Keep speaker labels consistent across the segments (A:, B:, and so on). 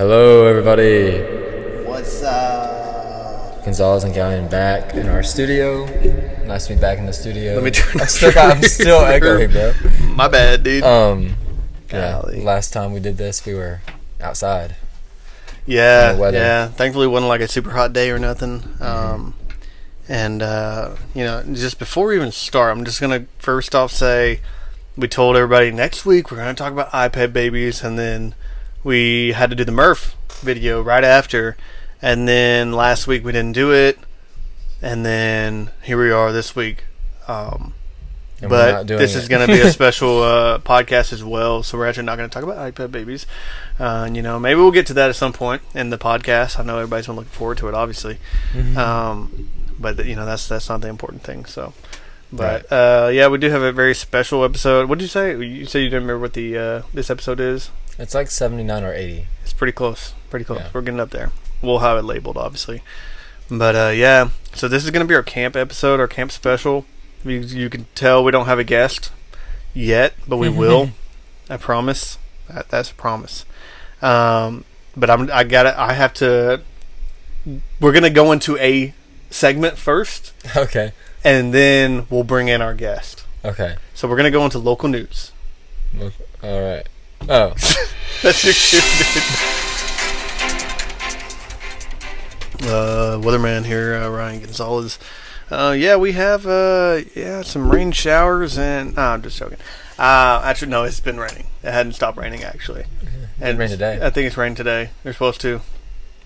A: Hello, everybody.
B: What's up?
A: Gonzalez and Galyean back in our studio. Nice to be back in the studio.
B: Let me turn.
A: I'm still echoing, bro.
B: My bad, dude.
A: Yeah. Last time we did this, we were outside.
B: Yeah. Thankfully, it wasn't like a super hot day or nothing. And just before we even start, I'm just gonna first off say we told everybody next week we're gonna talk about iPad babies, and then we had to do the Murph video right after, and then last week we didn't do it, and then here we are this week. But this is going to be a special podcast as well, so we're actually not going to talk about iPad babies. Maybe we'll get to that at some point in the podcast. I know everybody's been looking forward to it, obviously. But that's not the important thing. So, but right. We do have a very special episode. What did you say? You said you didn't remember what the this episode is?
A: It's like 79 or 80.
B: It's pretty close.
A: Yeah.
B: We're getting up there. We'll have it labeled, obviously. But so this is going to be our camp episode, our camp special. You can tell we don't have a guest yet, but we will. I promise. That's a promise. But I have to. We're gonna go into a segment first.
A: Okay. And
B: then we'll bring in our guest.
A: Okay.
B: So we're gonna go into local news.
A: All right. Oh.
B: That's your cue, dude. Weatherman here, Ryan Gonzalez. We have some rain showers and I'm just joking. Actually, no, it's been raining. It hadn't stopped raining actually.
A: And rain today.
B: I think it's rained today. They're supposed to.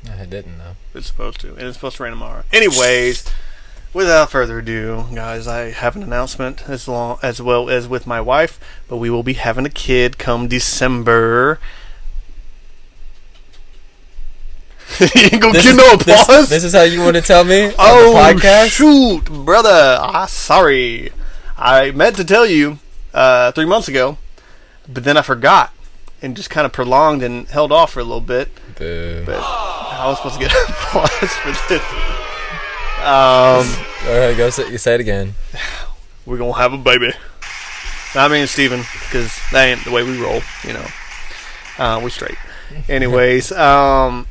A: No, it didn't though.
B: It's supposed to. It's supposed to rain tomorrow. Anyways, without further ado, guys, I have an announcement as well as with my wife. But we will be having a kid come December. You ain't gonna give no applause?
A: This is how you want to tell me on
B: the
A: podcast?
B: Shoot, brother. Sorry. I meant to tell you 3 months ago, but then I forgot and just kind of prolonged and held off for a little bit.
A: Boo.
B: But I was supposed to get applause for this.
A: All right, you say it again.
B: We're gonna have a baby. I mean, Steven, because that ain't the way we roll, we straight. Anyways, so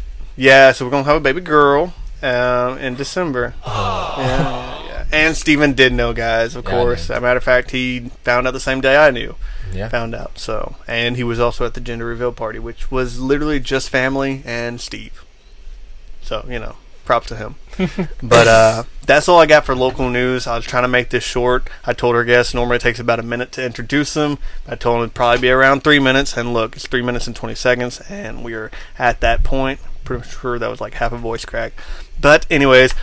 B: we're gonna have a baby girl in December. Yeah. And Steven did know, guys, of course. As a matter of fact, he found out the same day I knew. Yeah. Found out. So, and he was also at the gender reveal party, which was literally just family and Steve. So, props to him. But that's all I got for local news. I was trying to make this short. I told our guests normally it takes about a minute to introduce them. I told them it'd probably be around 3 minutes. And look, it's 3 minutes and 20 seconds. And we are at that point. Pretty sure that was like half a voice crack. But anyways,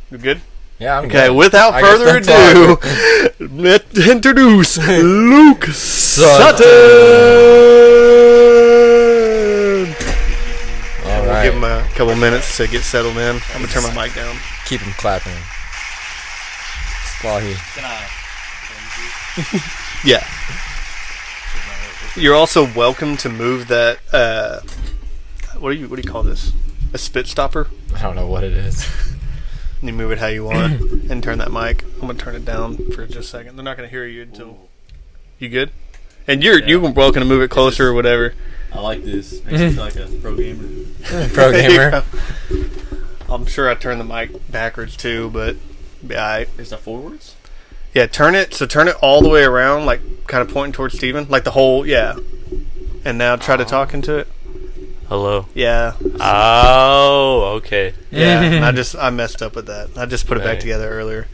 B: you good?
A: Yeah, I'm
B: okay,
A: good.
B: Without further ado, let's introduce Luke Sutton.
A: All right.
B: We'll give him a couple minutes to get settled in. I'm going to turn my mic down.
A: Keep him clapping. While he...
B: Yeah. You're also welcome to move that... What do you call this? A spit stopper?
A: I don't know what it is.
B: You move it how you want and turn that mic. I'm gonna turn it down for just a second. They're not gonna hear you until you good. And you're welcome to move it closer or whatever.
C: I like this. Makes me feel like a pro gamer.
A: Pro gamer.
B: I'm sure I turned the mic backwards too, but yeah.
C: Is that forwards?
B: Yeah, turn it all the way around, like kind of pointing towards Steven, like the whole And now try to talk into it.
C: Hello.
B: Yeah.
C: Oh, okay.
B: Yeah. I messed up with that. I just put it back together earlier.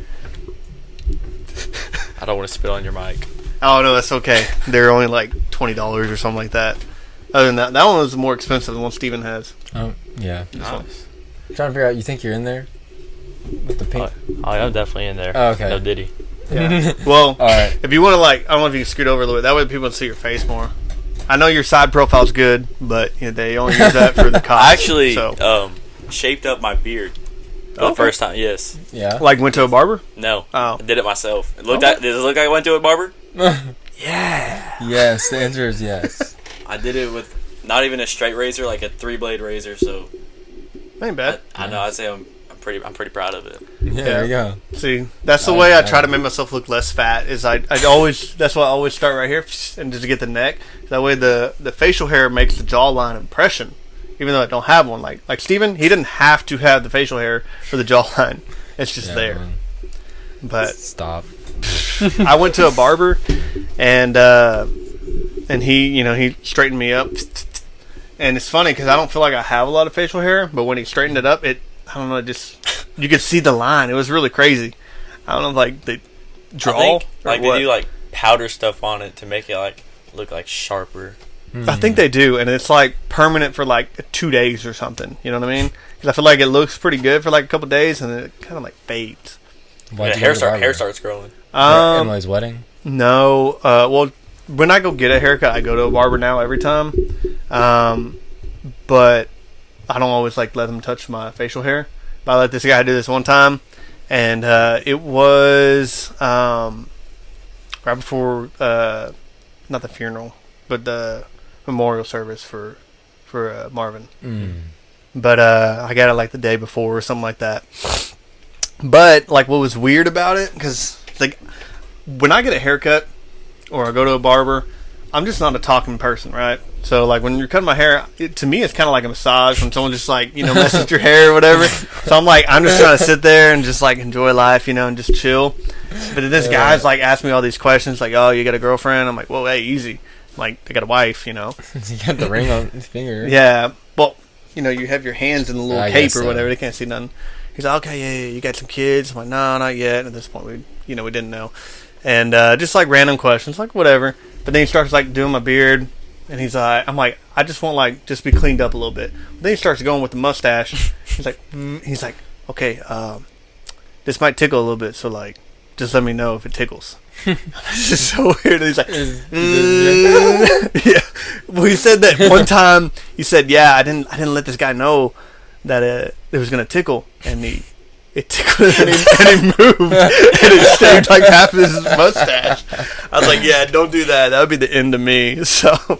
C: I don't want to spit on your mic.
B: Oh no, that's okay. They're only like $20 or something like that. Other than that one was more expensive than the one Steven has.
A: Oh yeah.
C: Nice.
A: I'm trying to figure out. You think you're in there with the pink?
C: I'm definitely in there.
A: Oh, okay.
C: No Diddy.
B: Yeah. Well, all
A: right.
B: If you want to I don't know if you can scoot over a little bit. That way people can see your face more. I know your side profile's good, but they only use that for the cops.
C: I actually shaped up my beard for the first time. Yes.
A: Yeah.
B: Like went to a barber?
C: No.
B: Oh.
C: I did it myself. Did it look like I went to a barber?
B: Yeah.
A: Yes. The answer is yes.
C: I did it with not even a straight razor, like a 3-blade razor. So
B: ain't bad.
C: I know. I'd say I'm pretty proud of it.
A: Yeah, there you go.
B: See, that's the way I try to make myself look less fat. Is I always that's why I always start right here and just get the neck. That way the facial hair makes the jawline impression, even though I don't have one. Like Steven, he didn't have to have the facial hair for the jawline. It's just there. Man. But
A: stop.
B: I went to a barber, and he straightened me up. And it's funny because I don't feel like I have a lot of facial hair, but when he straightened it up, I don't know, you could see the line. It was really crazy. I don't know, like they draw.
C: They do like powder stuff on it to make it like look like sharper.
B: Mm-hmm. I think they do, and it's like permanent for like 2 days or something. You know what I mean? Because I feel like it looks pretty good for like a couple days, and then it kind of like fades.
C: Hair starts growing.
A: Emily's wedding?
B: No. Well, when I go get a haircut, I go to a barber now every time. But I don't always like let them touch my facial hair. But I let this guy do this one time, and it was right before not the funeral, but the memorial service for Marvin. But I got it like the day before or something like that. But like what was weird about it, because like when I get a haircut or I go to a barber, I'm just not a talking person, right? So like when you're cutting my hair, to me it's kind of like a massage when someone just like messes with your hair or whatever. So I'm just trying to sit there and just like enjoy life, and just chill. But then this guy's like asking me all these questions, like, "Oh, you got a girlfriend?" I'm like, "Whoa, hey, easy." I'm like, I got a wife,
A: You got the ring on his finger.
B: Yeah, well, you have your hands in the little cape or whatever.
A: So.
B: They can't see nothing. He's like, "Okay, yeah, you got some kids?" I'm like, "No, not yet." And at this point, we didn't know, and just like random questions, like whatever. But then he starts like doing my beard, and he's like, I'm like, I just want like just be cleaned up a little bit. But then he starts going with the mustache. He's like, okay, this might tickle a little bit, so like, just let me know if it tickles. It's just so weird. And he's like, yeah. Well, he said that one time. He said, yeah, I didn't let this guy know that it was gonna tickle, and it tickled and he moved and it shaved like half of his mustache. I was like, yeah, don't do that. That would be the end of me. So,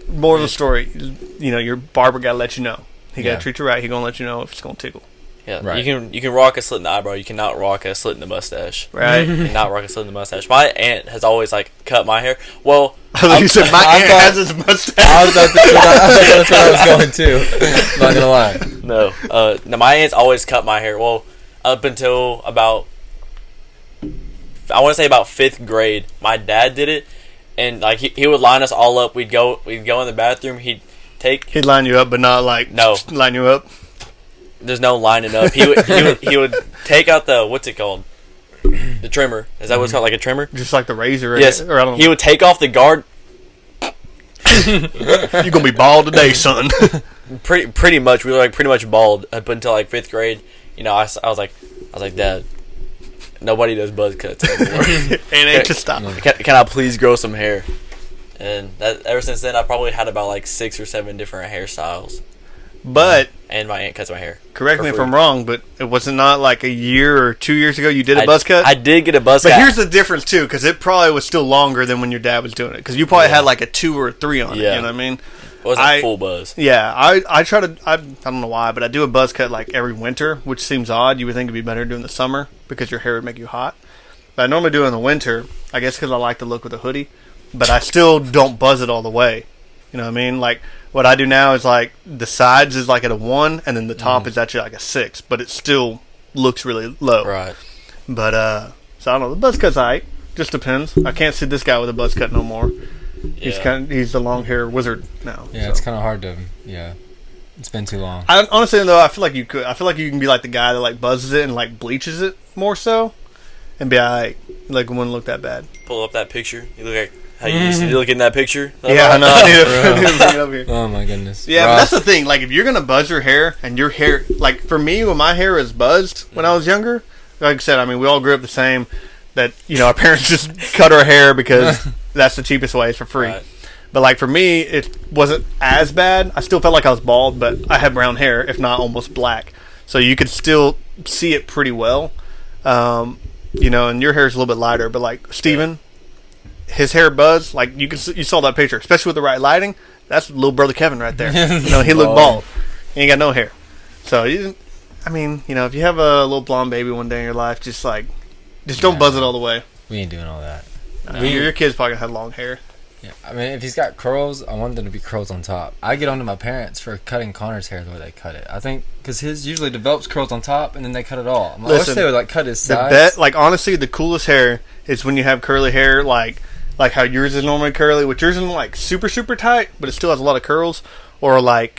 B: moral of the story, your barber gotta let you know. He gotta treat you right. He gonna let you know if it's gonna tickle.
C: Yeah, right. You can rock a slit in the eyebrow. You cannot rock a slit in the mustache.
B: Right.
C: You cannot rock a slit in the mustache. My aunt has always like cut my hair. Well,
B: you said my aunt has his mustache.
A: That's where I was going too. Not gonna lie.
C: No, my aunt's always cut my hair. Well, up until about, I want to say about 5th grade, my dad did it, and like he would line us all up. We'd go in the bathroom. He'd
B: line you up, but not like line you up.
C: There's no lining up. He would take out the, what's it called? The trimmer. Is that what it's called? Like a trimmer?
B: Just like the razor.
C: Yes.
B: Or I don't know.
C: He would take off the guard.
B: You're gonna be bald today, son.
C: Pretty much. We were like pretty much bald up until like 5th grade. I was like, Dad, nobody does buzz cuts anymore.
B: And ain't to stop.
C: Can I please grow some hair? And that ever since then, I probably had about like 6 or 7 different hairstyles.
B: But
C: and my aunt cuts my hair.
B: Correct me if I'm wrong, but it wasn't not like a year or 2 years ago you did a buzz cut?
C: I did get a buzz cut.
B: But here's the difference too, because it probably was still longer than when your dad was doing it. Because you probably had like a 2 or 3 on it. You know what I mean?
C: It wasn't full buzz.
B: Yeah, I try to. I don't know why, but I do a buzz cut like every winter, which seems odd. You would think it'd be better doing the summer because your hair would make you hot. But I normally do it in the winter. I guess because I like the look with a hoodie. But I still don't buzz it all the way. You know what I mean? Like what I do now is like the sides is like at a 1, and then the top is actually like a 6. But it still looks really low.
C: Right.
B: But so I don't know. The buzz cut's alright. Just depends. I can't see this guy with a buzz cut no more. Yeah. He's the long hair wizard now.
A: Yeah, it's kind of hard to. Yeah, it's been too long.
B: Honestly though, I feel like you could. I feel like you can be like the guy that like buzzes it and like bleaches it more so, and be alright. Like it wouldn't look that bad.
C: Pull up that picture. You look like how you used to look in that picture.
B: Yeah, I know. I need to bring it up here.
A: Oh my goodness.
B: Yeah, but that's the thing. Like if you're gonna buzz your hair and your hair, like for me, when my hair was buzzed when I was younger, like I said, I mean we all grew up the same. That our parents just cut our hair because that's the cheapest way. It's for free. Right. But like for me, it wasn't as bad. I still felt like I was bald, but I had brown hair, if not almost black. So you could still see it pretty well. And your hair is a little bit lighter. But like Steven, his hair buzzed. Like you saw that picture, especially with the right lighting. That's little brother Kevin right there. He looked bald. He ain't got no hair. So I mean, you know, if you have a little blonde baby one day in your life, just don't buzz it all the way.
A: We ain't doing all that.
B: Your kid's probably gonna have long hair.
A: Yeah, I mean, if he's got curls, I want them to be curls on top. I get onto my parents for cutting Connor's hair the way they cut it. I think because his usually develops curls on top and then they cut it all. I wish they would like cut his sides.
B: Honestly, the coolest hair is when you have curly hair, like how yours is normally curly, which yours isn't like super super tight, but it still has a lot of curls. Or like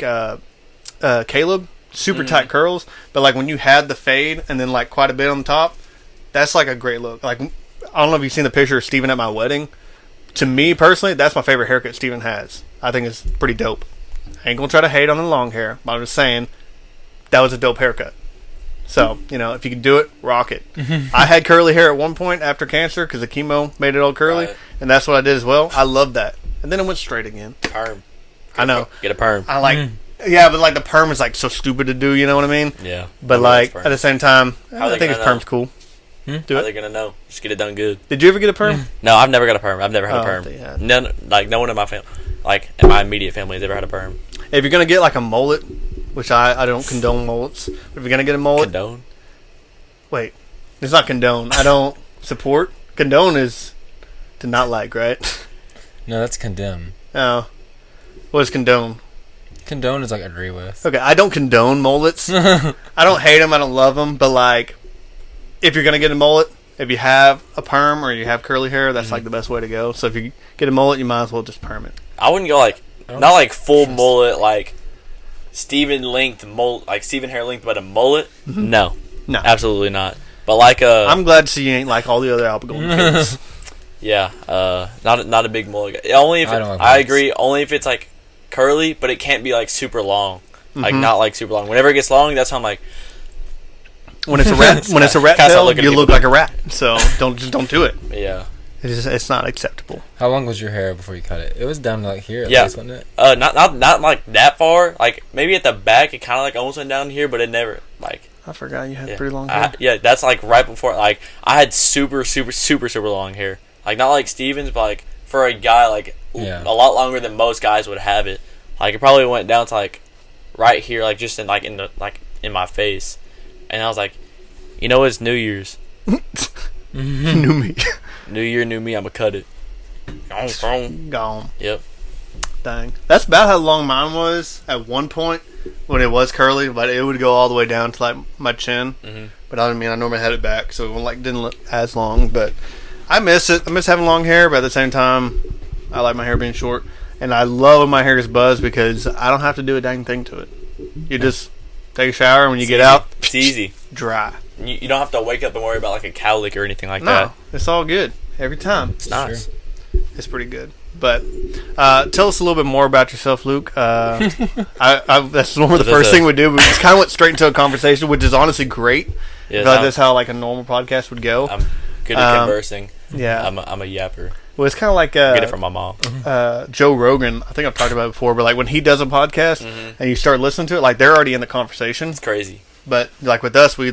B: Caleb, super tight curls, but like when you had the fade and then like quite a bit on the top, that's like a great look. Like I don't know if you've seen the picture of Steven at my wedding. To me, personally, that's my favorite haircut Steven has. I think it's pretty dope. I ain't going to try to hate on the long hair, but I'm just saying, that was a dope haircut. So, you know, if you can do it, rock it. I had curly hair at one point after cancer because the chemo made it all curly, and that's what I did as well. I loved that. And then it went straight again.
C: Perm.
B: I know.
C: Get a perm.
B: I like... Yeah, but like the perm is like so stupid to do, you know what I mean?
C: Yeah.
B: But like, at the same time, I think his perm's cool.
C: How are they gonna know? Just get it done good.
B: Did you ever get a perm?
C: No, I've never got a perm. I've never had a perm.
B: Yeah.
C: None, like no one in my family, like in my immediate family, has ever had a perm.
B: If you're gonna get like a mullet, which I don't condone mullets, but if you're gonna get a mullet,
C: Condone?
B: Wait, it's not condone. I don't support. Condone is to not like, right?
A: No, that's condemn.
B: Oh, what is condone?
A: Condone is like agree with.
B: Okay, I don't condone mullets. I don't hate them. I don't love them. But like, if you're gonna get a mullet, if you have a perm or you have curly hair, that's like the best way to go. So if you get a mullet, you might as well just perm it.
C: I wouldn't go like not like full mullet, like Steven length mullet, like Steven hair length, but a mullet. No, absolutely not. But like
B: I'm glad to see you ain't like all the other Alba Golden kids.
C: Yeah, not a big mullet. Only if I agree. Only if it's like curly, but it can't be like super long. Like not like super long. Whenever it gets long, that's how I'm like.
B: When it's a rat tail, you look like a rat. So don't do it.
C: Yeah,
B: it's not acceptable.
A: How long was your hair before you cut it? It was down to like here, at least, wasn't it?
C: Not like that far. Like maybe at the back, it kind of like almost went down here, but it never like.
B: I forgot you had pretty long hair.
C: That's like right before. Like I had super long hair. Like not like Steven's, but like for a guy like a lot longer than most guys would have it. Like it probably went down to like right here, like just in my face. And I was like, you know, it's New Year's.
B: New me.
C: New year, new me. I'ma cut it.
B: Gone.
C: Yep.
B: Dang. That's about how long mine was at one point when it was curly, but it would go all the way down to like my chin. But I normally had it back, so it didn't look as long. But I miss it. I miss having long hair, but at the same time, I like my hair being short. And I love when my hair is buzzed because I don't have to do a dang thing to it. You just take a shower, and when you get out,
C: it's easy.
B: Dry.
C: You don't have to wake up and worry about like a cowlick or anything like that.
B: No, it's all good every time.
C: It's nice.
A: Sure.
B: It's pretty good. But tell us a little bit more about yourself, Luke. That's one of the first thing we do. We just kind of went straight into a conversation, which is honestly great.
C: Yes,
B: that's how like a normal podcast would go.
C: I'm good at conversing.
B: Yeah,
C: I'm a yapper.
B: Well, it's kind of like
C: get it from my mom.
B: Joe Rogan. I think I've talked about it before, but like when he does a podcast and you start listening to it, like they're already in the conversation.
C: It's crazy.
B: But like with us, we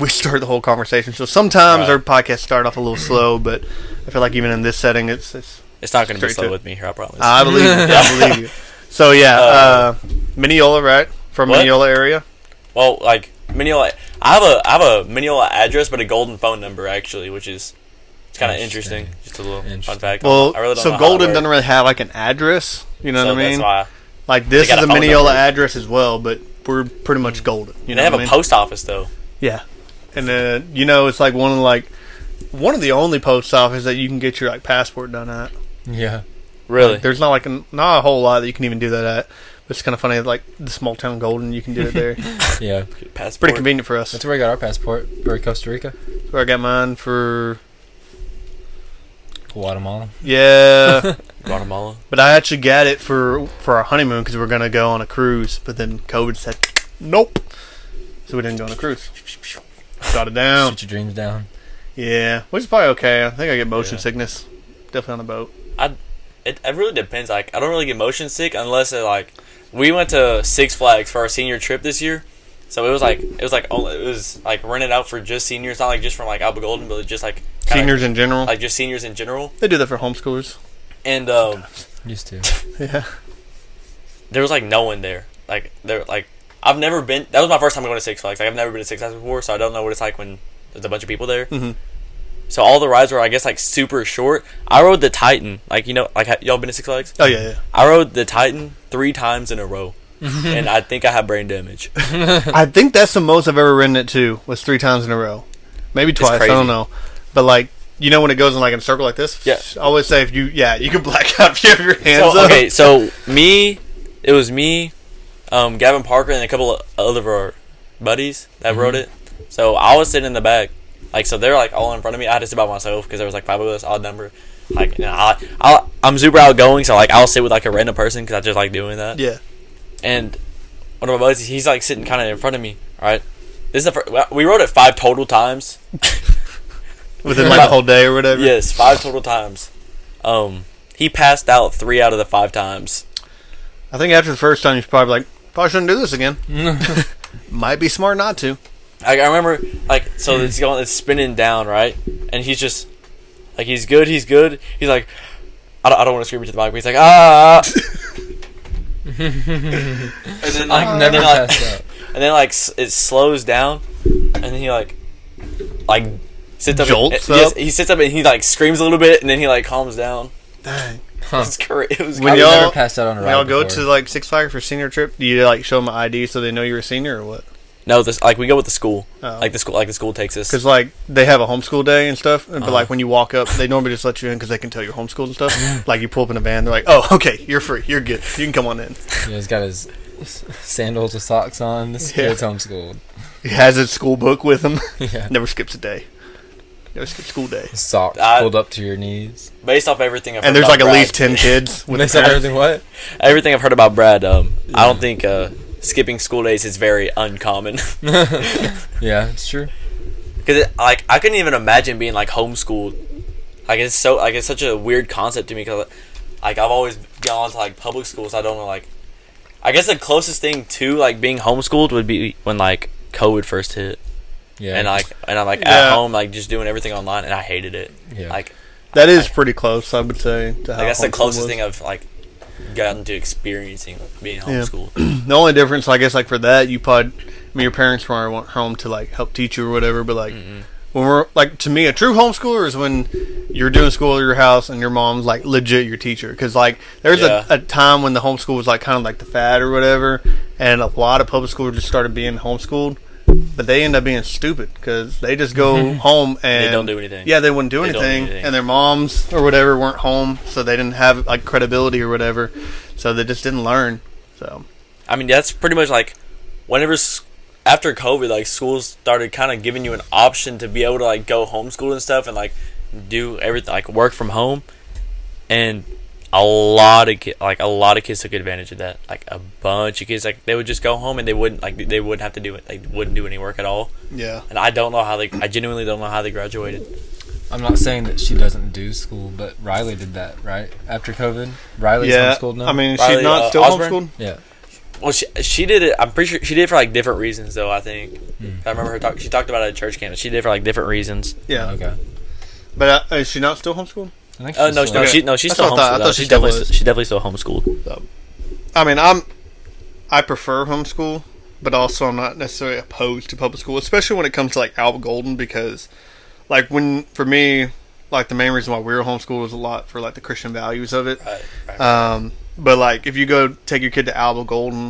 B: start the whole conversation. So sometimes our podcasts start off a little slow, but I feel like even in this setting, it's
C: not going to be slow with me here. I promise.
B: I believe you. I believe you. So yeah, Mineola, right? From Mineola area.
C: Well, like Mineola, I have a Mineola address, but a Golden phone number actually, which is kind of interesting. Just a little fun fact.
B: Well,
C: I really don't
B: so
C: know
B: Golden doesn't really have like an address. You know what I mean?
C: That's why.
B: Like this is a Mineola address as well, but we're pretty much Golden. You know
C: they have
B: what I
C: a
B: mean?
C: post office though.
B: Yeah, and then it's like one of the only post offices that you can get your like passport done at.
A: Yeah,
C: really.
B: Like, there's not a whole lot that you can even do that at. But it's kind of funny, like the small town Golden, you can do it there.
A: Yeah,
B: it's pretty convenient for us.
A: That's where we got our passport for Costa Rica.
B: That's where I got mine for
A: Guatemala.
B: Yeah,
C: Guatemala.
B: But I actually got it for our honeymoon because we were gonna go on a cruise, but then COVID said nope, so we didn't go on a cruise. Shot it down.
A: Shut your dreams down.
B: Yeah, which is probably okay. I think I get motion sickness. Definitely on a boat.
C: It really depends. Like I don't really get motion sick unless we went to Six Flags for our senior trip this year. So it was like rented out for just seniors, not like just from like Alba Golden, but just like
B: seniors in general.
C: Like just seniors in general.
B: They do that for homeschoolers.
C: And
A: used to.
B: Yeah.
C: There was like no one there. Like there like I've never been. That was my first time going to Six Flags. Like I've never been to Six Flags before, so I don't know what it's like when there's a bunch of people there.
B: Mm-hmm.
C: So all the rides were, I guess, like super short. I rode the Titan. Like y'all been to Six Flags?
B: Oh yeah.
C: I rode the Titan 3 times in a row, and I think I have brain damage.
B: I think that's the most I've ever ridden it too. Was 3 times in a row, maybe twice. I don't know, but like. You know when it goes in like in a circle like this?
C: Yeah.
B: I always say you can black out if you have your hands up.
C: Okay, so it was me, Gavin Parker, and a couple of other our buddies that rode it. So I was sitting in the back, like so they're like all in front of me. I had to sit by myself because there was like 5 of us, odd number. Like you know, I'm super outgoing, so like I'll sit with like a random person because I just like doing that.
B: Yeah.
C: And one of my buddies, he's like sitting kind of in front of me. Right. This is the first, we rode it 5 total times.
B: Within like the whole day or whatever?
C: Yes, 5 total times. He passed out 3 out of the 5 times.
B: I think after the first time, you're probably shouldn't do this again. Might be smart not to.
C: I remember, like, so it's spinning down, right? And he's just, like, he's good. He's like, I don't want to scream into the mic, but he's like, ah. And then, like,
A: I've never passed out.
C: And then, like, it slows down, and then he, like sits up.
B: Jolts
C: yes,
B: up?
C: he sits up and he, like, screams a little bit, and then he, like, calms down.
B: Dang.
C: It's great. It was
B: When
C: crazy.
B: y'all
A: never passed out on a
B: when
A: ride
B: y'all go
A: before.
B: to like Six Flags for senior trip, do you like show them an ID so they know you're a senior or what?
C: No, like, we go with the school.
B: Oh.
C: Like, the school takes us.
B: Because like they have a homeschool day and stuff, but like when you walk up, they normally just let you in because they can tell you're homeschooled and stuff. Like you pull up in a van, they're like, "Oh, okay, you're free, you're good, you can come on in."
A: Yeah, he's got his sandals with socks on. This kid's homeschooled.
B: He has his school book with him.
A: Yeah.
B: Never skips a day. Never skips school day.
A: Socks pulled up to your knees.
C: Based off everything I've heard
B: And there's
C: about
B: like at
C: Brad,
B: least 10 kids.
A: When they said everything, what?
C: everything I've heard about Brad, I don't think skipping school days is very uncommon.
A: Yeah, it's true.
C: Because like I couldn't even imagine being like homeschooled. Like it's such a weird concept to me because like I've always gone to like public schools. I don't know like. I guess the closest thing to like being homeschooled would be when like COVID first hit.
A: Yeah.
C: And I'm like at home like just doing everything online and I hated it.
A: Yeah.
C: Like
B: That is pretty close, I would say. To how
C: like that's the
B: homeschool
C: closest
B: was.
C: thing I've like gotten to experiencing being homeschooled.
B: The only difference, I guess, like for that, your parents weren't home to like help teach you or whatever. But like when we're like, to me, a true homeschooler is when you're doing school at your house and your mom's like legit your teacher. Because like there's a time when the homeschool was like kind of like the fad or whatever, and a lot of public schools just started being homeschooled. But they end up being stupid because they just go home and
C: they don't do anything.
B: Yeah, they wouldn't do anything, and their moms or whatever weren't home, so they didn't have like credibility or whatever, so they just didn't learn. So,
C: I mean, that's pretty much like whenever after COVID, like schools started kind of giving you an option to be able to like go homeschool and stuff and like do everything like work from home, and a lot of kids took advantage of that. Like a bunch of kids, like they would just go home and they wouldn't have to do it. They wouldn't do any work at all.
B: yeah.
C: And I genuinely don't know how they graduated.
A: I'm not saying that she doesn't do school, but Riley did that, right? After COVID? Riley's homeschooled now?
B: I mean,
C: Riley,
B: she's not still
C: Osborne?
B: homeschooled?
A: Yeah.
C: Well, she did it. I'm pretty sure she did it for like different reasons, though. I think I remember her she talked about it at church camp. She did it for like different reasons.
B: Yeah.
A: Okay.
B: But is she not still homeschooled?
A: I think
C: No, she's
B: That's
C: still
B: what I thought. I
C: homeschooled.
B: thought
C: She's
B: she
C: definitely still homeschooled.
B: So, I mean, I prefer homeschool, but also I'm not necessarily opposed to public school, especially when it comes to like Alba Golden, because like for me, like the main reason why we were homeschooled was a lot for like the Christian values of it.
C: Right.
B: But like if you go take your kid to Alba Golden,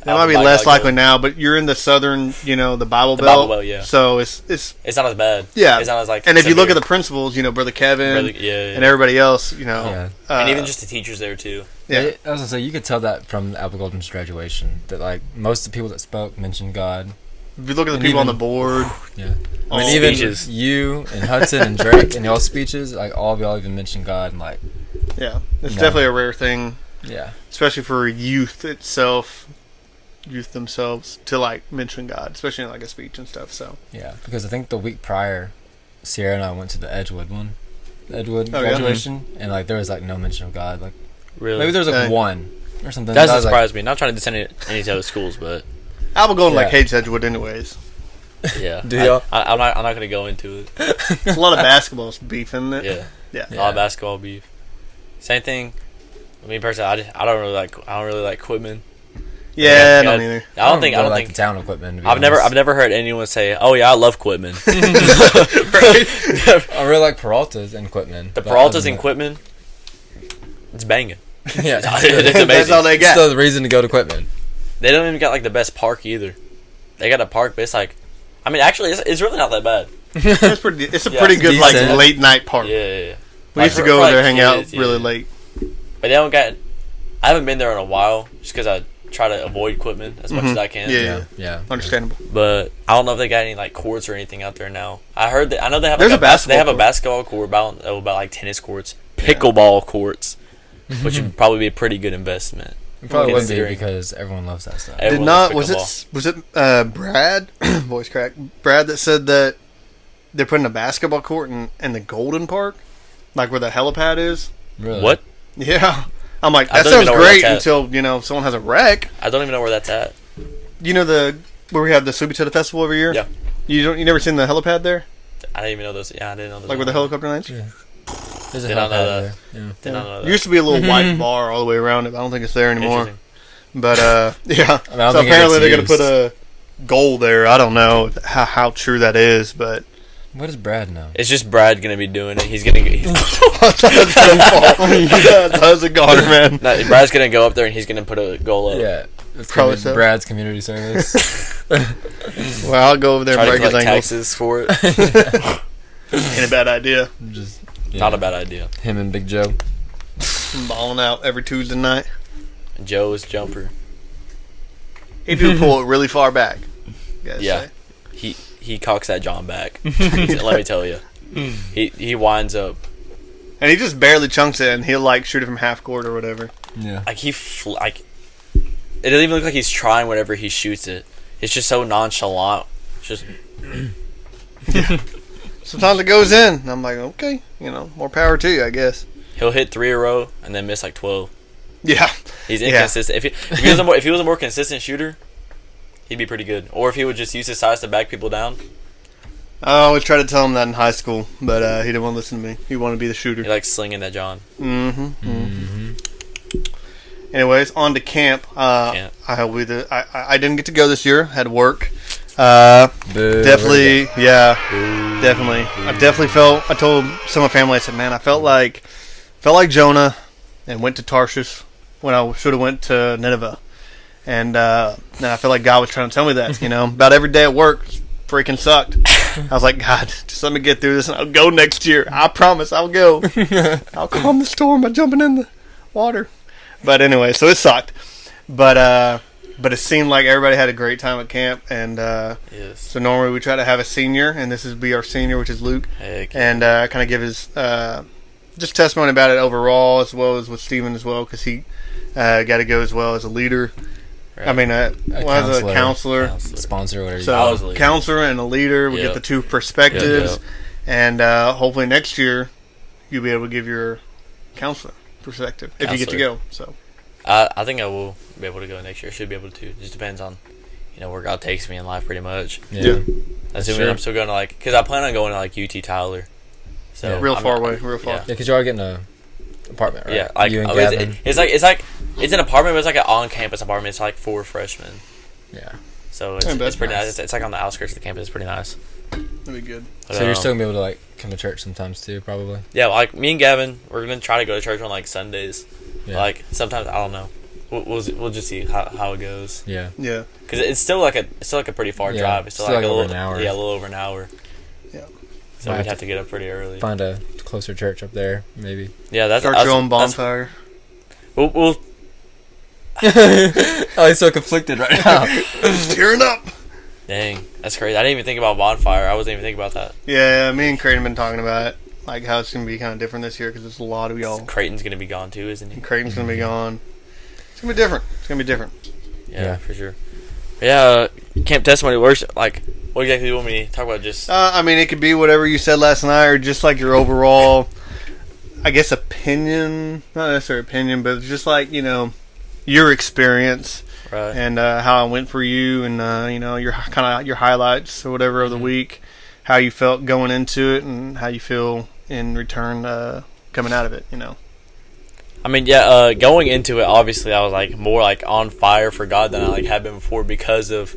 B: it
C: Alba
B: might be
C: Bible
B: less likely
C: Golden.
B: now, but you're in the southern, the Bible
C: The
B: Belt.
C: Bible Belt, yeah.
B: So it's
C: It's not as bad.
B: yeah.
C: It's not as like.
B: And if you look at
C: severe.
B: the principals, Brother Kevin
C: Yeah.
B: and everybody else,
A: Yeah.
C: And even just the teachers there too.
B: yeah.
A: I was gonna say, you could tell that from Alba Golden's graduation, that like most of the people that spoke mentioned God.
B: If you look at the
A: And
B: people on
A: even-
B: the board,
A: Yeah. I
B: All
A: mean, even
C: speeches.
A: you and Hudson and Drake and y'all's speeches, like all of y'all even mentioned God and like,
B: yeah, it's
A: No.
B: definitely a rare thing.
A: yeah.
B: Especially for youth themselves to like mention God, especially in like a speech and stuff. So
A: Yeah, because I think the week prior, Sierra and I went to the Edgewood
B: Oh, yeah?
A: graduation, and like there was like no mention of God. Like
C: Really.
A: maybe there was like
B: Dang.
A: one or something.
C: That
A: But I was,
C: surprised me. Not trying to descend any other schools, but
B: Alba Golden like
A: Yeah.
B: hates Edgewood anyways.
C: yeah.
A: Do y'all?
C: I'm not gonna go into it.
B: It's a lot of basketball beef, isn't it?
C: Yeah.
B: Yeah.
C: A lot of basketball beef. Same thing. Me personally, I don't really like Quitman.
B: Yeah, I don't either.
C: I don't think
A: the down equipment. To be
C: I've never heard anyone say, "Oh yeah, I love Quitman."
A: Right? I really like Peralta's and Quitman.
C: The Peralta's and Quitman, it's banging.
A: Yeah,
C: it's amazing.
B: That's all they got.
A: Still the reason to go to Quitman.
C: They don't even got like the best park either. They got a park, but it's like, I mean, actually, it's really not that bad.
B: It's a pretty good like
A: decent.
B: late night park.
C: Yeah.
B: We used to go over there, hang out really late.
C: But they don't got. I haven't been there in a while, just because I try to avoid Quitman as much as I can.
B: Yeah. Understandable.
C: But I don't know if they got any like courts or anything out there now. I know they have.
B: There's
C: like
B: a basketball.
C: They have
B: court.
C: a basketball court about like tennis courts, pickleball courts, which would probably be a pretty good investment.
A: It probably would be because everyone loves that stuff.
C: Was
B: it Brad voice crack Brad that said that they're putting a basketball court in the Golden Park, like where the helipad is?
A: Really?
C: What?
B: Yeah. I'm like,
C: I
B: that
C: don't even
B: sounds
C: know where
B: great
C: that's
B: until someone has a wreck.
C: I don't even know where that's at.
B: You know where we have the Subitoda Festival every year?
C: Yeah.
B: You never seen the helipad there?
C: I didn't even know those. Yeah, I didn't know those.
B: Like where the helicopter lands?
A: Yeah. There's a
C: Did not know
A: helipad
C: that.
A: there. Yeah.
C: Did not know that.
B: There used to be a little white bar all the way around it. But I don't think it's there anymore.
C: Interesting.
B: But
A: I
B: yeah.
A: don't
B: So
A: think it
B: apparently they're
A: gets
B: going to put a goal there. I don't know how true that is, but
A: What does Brad know?
C: It's just Brad gonna be doing it. He's gonna.
B: How's it going, man?
C: No, Brad's gonna go up there and he's gonna put a goal up.
A: Yeah, it's
B: Probably
A: probably
B: so.
A: Brad's community service.
B: Well, I'll go over there
C: Try
B: and
C: to
B: break his
C: collect
B: ankles.
C: taxes for it.
B: Ain't a bad idea.
A: Just
C: Not a bad idea.
A: Him and Big Joe.
B: I'm balling out every Tuesday night.
C: Joe's jumper.
B: He do pull it really far back. Gotta
C: Yeah.
B: say.
C: He cocks that John back. Let me tell you. He winds up
B: And he just barely chunks it, and he'll like shoot it from half court or whatever.
A: Yeah.
C: like it doesn't even look like he's trying whenever he shoots it. It's just so nonchalant. It's just
B: Sometimes it goes in, and I'm like, okay, more power to you, I guess.
C: he'll hit 3 in a row and then miss like 12.
B: Yeah.
C: He's
B: Yeah.
C: inconsistent. If he was a more consistent shooter, he'd be pretty good. Or if he would just use his size to back people down.
B: I always tried to tell him that in high school, but he didn't want to listen to me. He wanted to be the shooter.
C: He likes slinging that John.
B: Anyways, on to camp.
C: Camp.
B: I didn't get to go this year. Had work.
A: Boo.
B: Definitely, yeah, definitely. I definitely felt. I told some of my family. I said, "Man, I felt like Jonah, and went to Tarshish when I should have went to Nineveh." And I feel like God was trying to tell me that. About every day at work, freaking sucked. I was like, God, just let me get through this, and I'll go next year. I promise, I'll go. I'll calm the storm by jumping in the water. But anyway, so it sucked. But it seemed like everybody had a great time at camp, and
C: Yes.
B: so normally we try to have a senior, and this would be our senior, which is Luke,
C: Heck.
B: and kind of give his just testimony about it overall, as well as with Steven as well, because he got to go as well as a leader.
C: Right.
B: I mean, as a counselor.
A: Sponsor, whatever.
C: I was a
B: So
C: leader.
B: counselor and a leader, we
C: Yep.
B: get the two perspectives,
C: Yep.
B: and hopefully next year you'll be able to give your counselor perspective if you get to
C: Counselor.
B: go. So
C: I think I will be able to go next year. Should be able to. It just depends on where God takes me in life, pretty much.
A: Yeah.
C: Assuming
A: Sure.
C: I'm still going to because I plan on going to UT Tyler. So
A: Yeah.
B: real
C: I'm-
B: far away, real far.
C: Yeah.
A: Yeah, because you are getting a apartment, right?
C: Yeah, like
A: you and
C: it's,
A: Gavin.
C: it's an apartment, but it's like an on-campus apartment. It's like 4 freshmen,
A: Yeah.
C: so
B: Yeah,
C: it's
B: that's
C: pretty
B: nice.
C: nice. It's like on the outskirts of the campus. It's pretty nice.
B: That'd be good.
C: But,
A: So you're still gonna be able to come to church sometimes too, probably.
C: yeah, like me and Gavin, we're gonna try to go to church on Sundays.
A: Yeah.
C: Like sometimes I don't know. We'll just see how it goes.
A: Yeah.
B: Yeah.
C: Because it's still like a pretty far
A: Yeah,
C: drive. It's still
A: still
C: like a
A: over
C: little
A: an hour.
C: Yeah, a little over an hour.
B: Yeah.
C: So
A: Might
C: we'd
A: have
C: have to get up pretty early.
A: Find a closer church up there, maybe.
C: Yeah, that's
B: Start your own bonfire.
C: We'll
A: Oh, he's so conflicted right now.
B: Tearing up.
C: dang, that's crazy. I didn't even think about bonfire. I wasn't even thinking about that.
B: Yeah, me and Creighton have been talking about it, like how it's gonna be kind of different this year because there's a lot of y'all.
C: Creighton's gonna be gone too, isn't he?
B: Creighton's gonna be gone. It's gonna be different. It's gonna be different.
C: Yeah, for sure. Yeah, camp testimony works. Like, what exactly do you want me to talk about? Just
B: I mean, it could be whatever you said last night, or just like your overall, I guess, opinion. Not necessarily opinion, but just like your experience
C: right.
B: and how it went for you, and your your highlights or whatever of the week, how you felt going into it, and how you feel in return coming out of it.
C: I mean, going into it, obviously, I was like more like on fire for God than I like had been before because of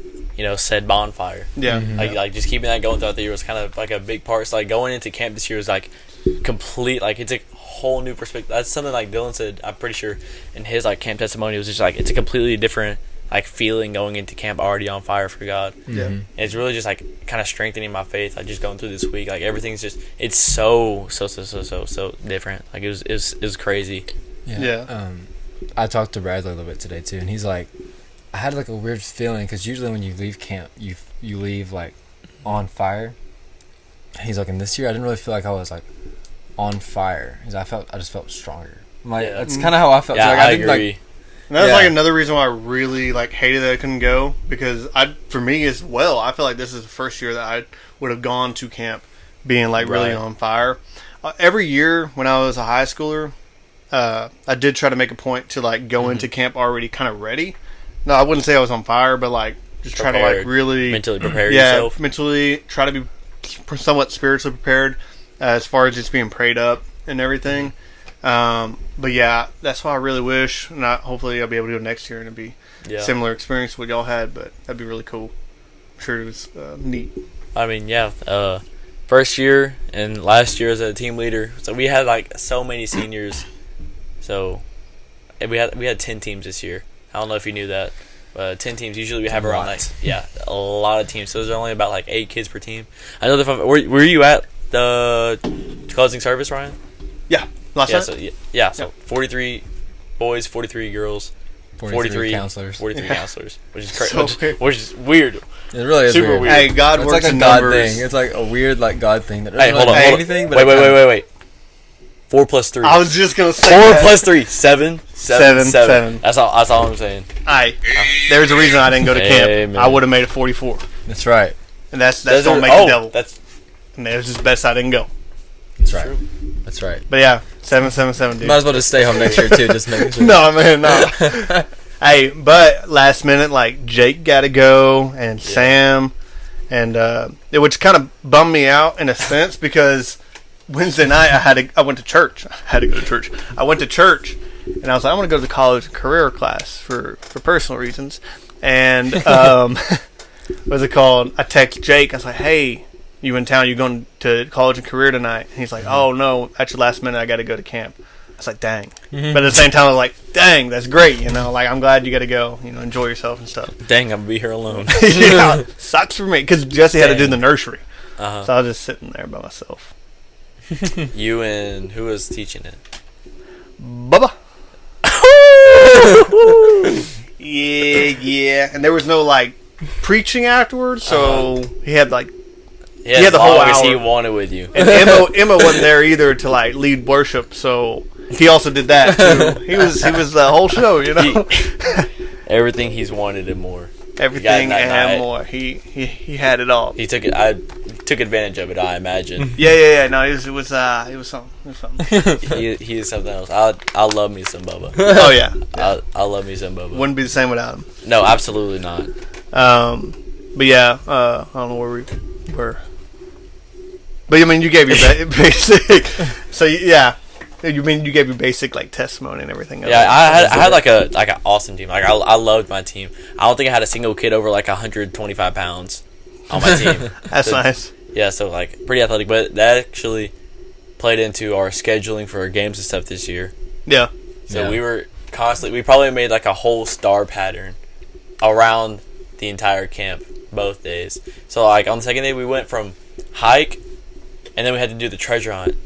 C: said bonfire.
B: Yeah,
C: like just keeping that going throughout the year was kind of like a big part. So like going into camp this year was like complete, like it's a whole new perspective. That's something like Dylan said. I'm pretty sure in his like camp testimony, it was just like it's a completely different like feeling going into camp already on fire for God.
B: Yeah,
C: and it's really just like kind of strengthening my faith. Like just going through this week, like everything's just it's so different. Like it was crazy.
A: Yeah. I talked to Bradley a little bit today too, and he's like, I had like a weird feeling because usually when you leave camp, you leave like on fire. He's like, and this year I didn't really feel like I was like on fire. I just felt stronger. I'm like, that's kind of how I felt.
C: Yeah,
A: like,
C: I agree.
B: And that was like another reason why I really like hated that I couldn't go, because for me as well, I feel like this is the first year that I would have gone to camp being like really on fire. Every year when I was a high schooler, I did try to make a point to like go into camp already kind of ready. No, I wouldn't say I was on fire, but like just try to like really
C: mentally prepare yourself.
B: Mentally try to be somewhat spiritually prepared as far as just being prayed up and everything. But yeah, that's why I really wish, and hopefully I'll be able to go next year and it'll be similar experience to what y'all had. But that'd be really cool. I'm sure it was neat.
C: I mean, first year and last year as a team leader, so we had like so many seniors. So we had 10 teams this year. I don't know if you knew that. 10 teams. Usually we have around a lot of teams. So there's only about like 8 kids per team. I know that. Were you at the closing service, Ryan?
B: Yeah, last night.
C: So 43 boys, 43 girls, 43
A: counselors,
C: 43 counselors, which is crazy. Which is weird.
A: It really is
B: super weird. Hey, God
A: it's
B: works
A: like a
B: in
A: God
B: numbers.
A: thing. It's like a weird like God thing. That
C: Hey, hold on.
A: Anything, but
C: wait. 4 plus 3.
B: I was just gonna say
C: 4 plus 3, 7. That's all I'm saying.
B: There's a reason I didn't go to camp. I would have made it 44.
A: That's right.
B: And that's don't make the devil. And it was just best I didn't go.
A: That's right. That's right.
B: But yeah, 777, dude.
A: Might as well just stay home next year too. Just making sure.
B: No, man, no. Hey, but last minute, like Jake got to go and Sam, and which kind of bummed me out in a sense because Wednesday night I went to church. I had to go to church. I went to church, and I was like, I want to go to the college career class for personal reasons. And what's it called? I text Jake. I was like, hey, you in town? You going to college and career tonight? And he's like, oh no, at your last minute I got to go to camp. I was like, dang. But at the same time I was like, dang, that's great. Like I'm glad you got to go. Enjoy yourself and stuff.
C: Dang, I'm gonna be here alone.
B: Yeah, sucks for me because Jesse had to do the nursery, so I was just sitting there by myself.
C: You and who was teaching it?
B: Bubba. Yeah. And there was no like preaching afterwards, so he had like he had the whole hour.
C: He wanted with you.
B: And Emma wasn't there either to like lead worship, so he also did that too. He was the whole show,
C: Everything he's wanted and more.
B: Everything and more. He had it all.
C: He took it. I took advantage of it. I imagine.
B: Yeah. No, it was something.
C: He is something else. I love me some Bubba.
B: Oh yeah.
C: I love me some Bubba.
B: Wouldn't be the same without him.
C: No, absolutely not.
B: But yeah, I don't know where we were. But I mean, you gave your basic. So yeah. You mean you gave your basic like testimony and everything?
C: Yeah, I had like an awesome team. Like I loved my team. I don't think I had a single kid over like 125 pounds on my team.
B: That's nice.
C: Yeah, so like pretty athletic, but that actually played into our scheduling for our games and stuff this year.
B: Yeah.
C: So we were constantly. We probably made like a whole star pattern around the entire camp both days. So like on the second day we went from hike, and then we had to do the treasure hunt.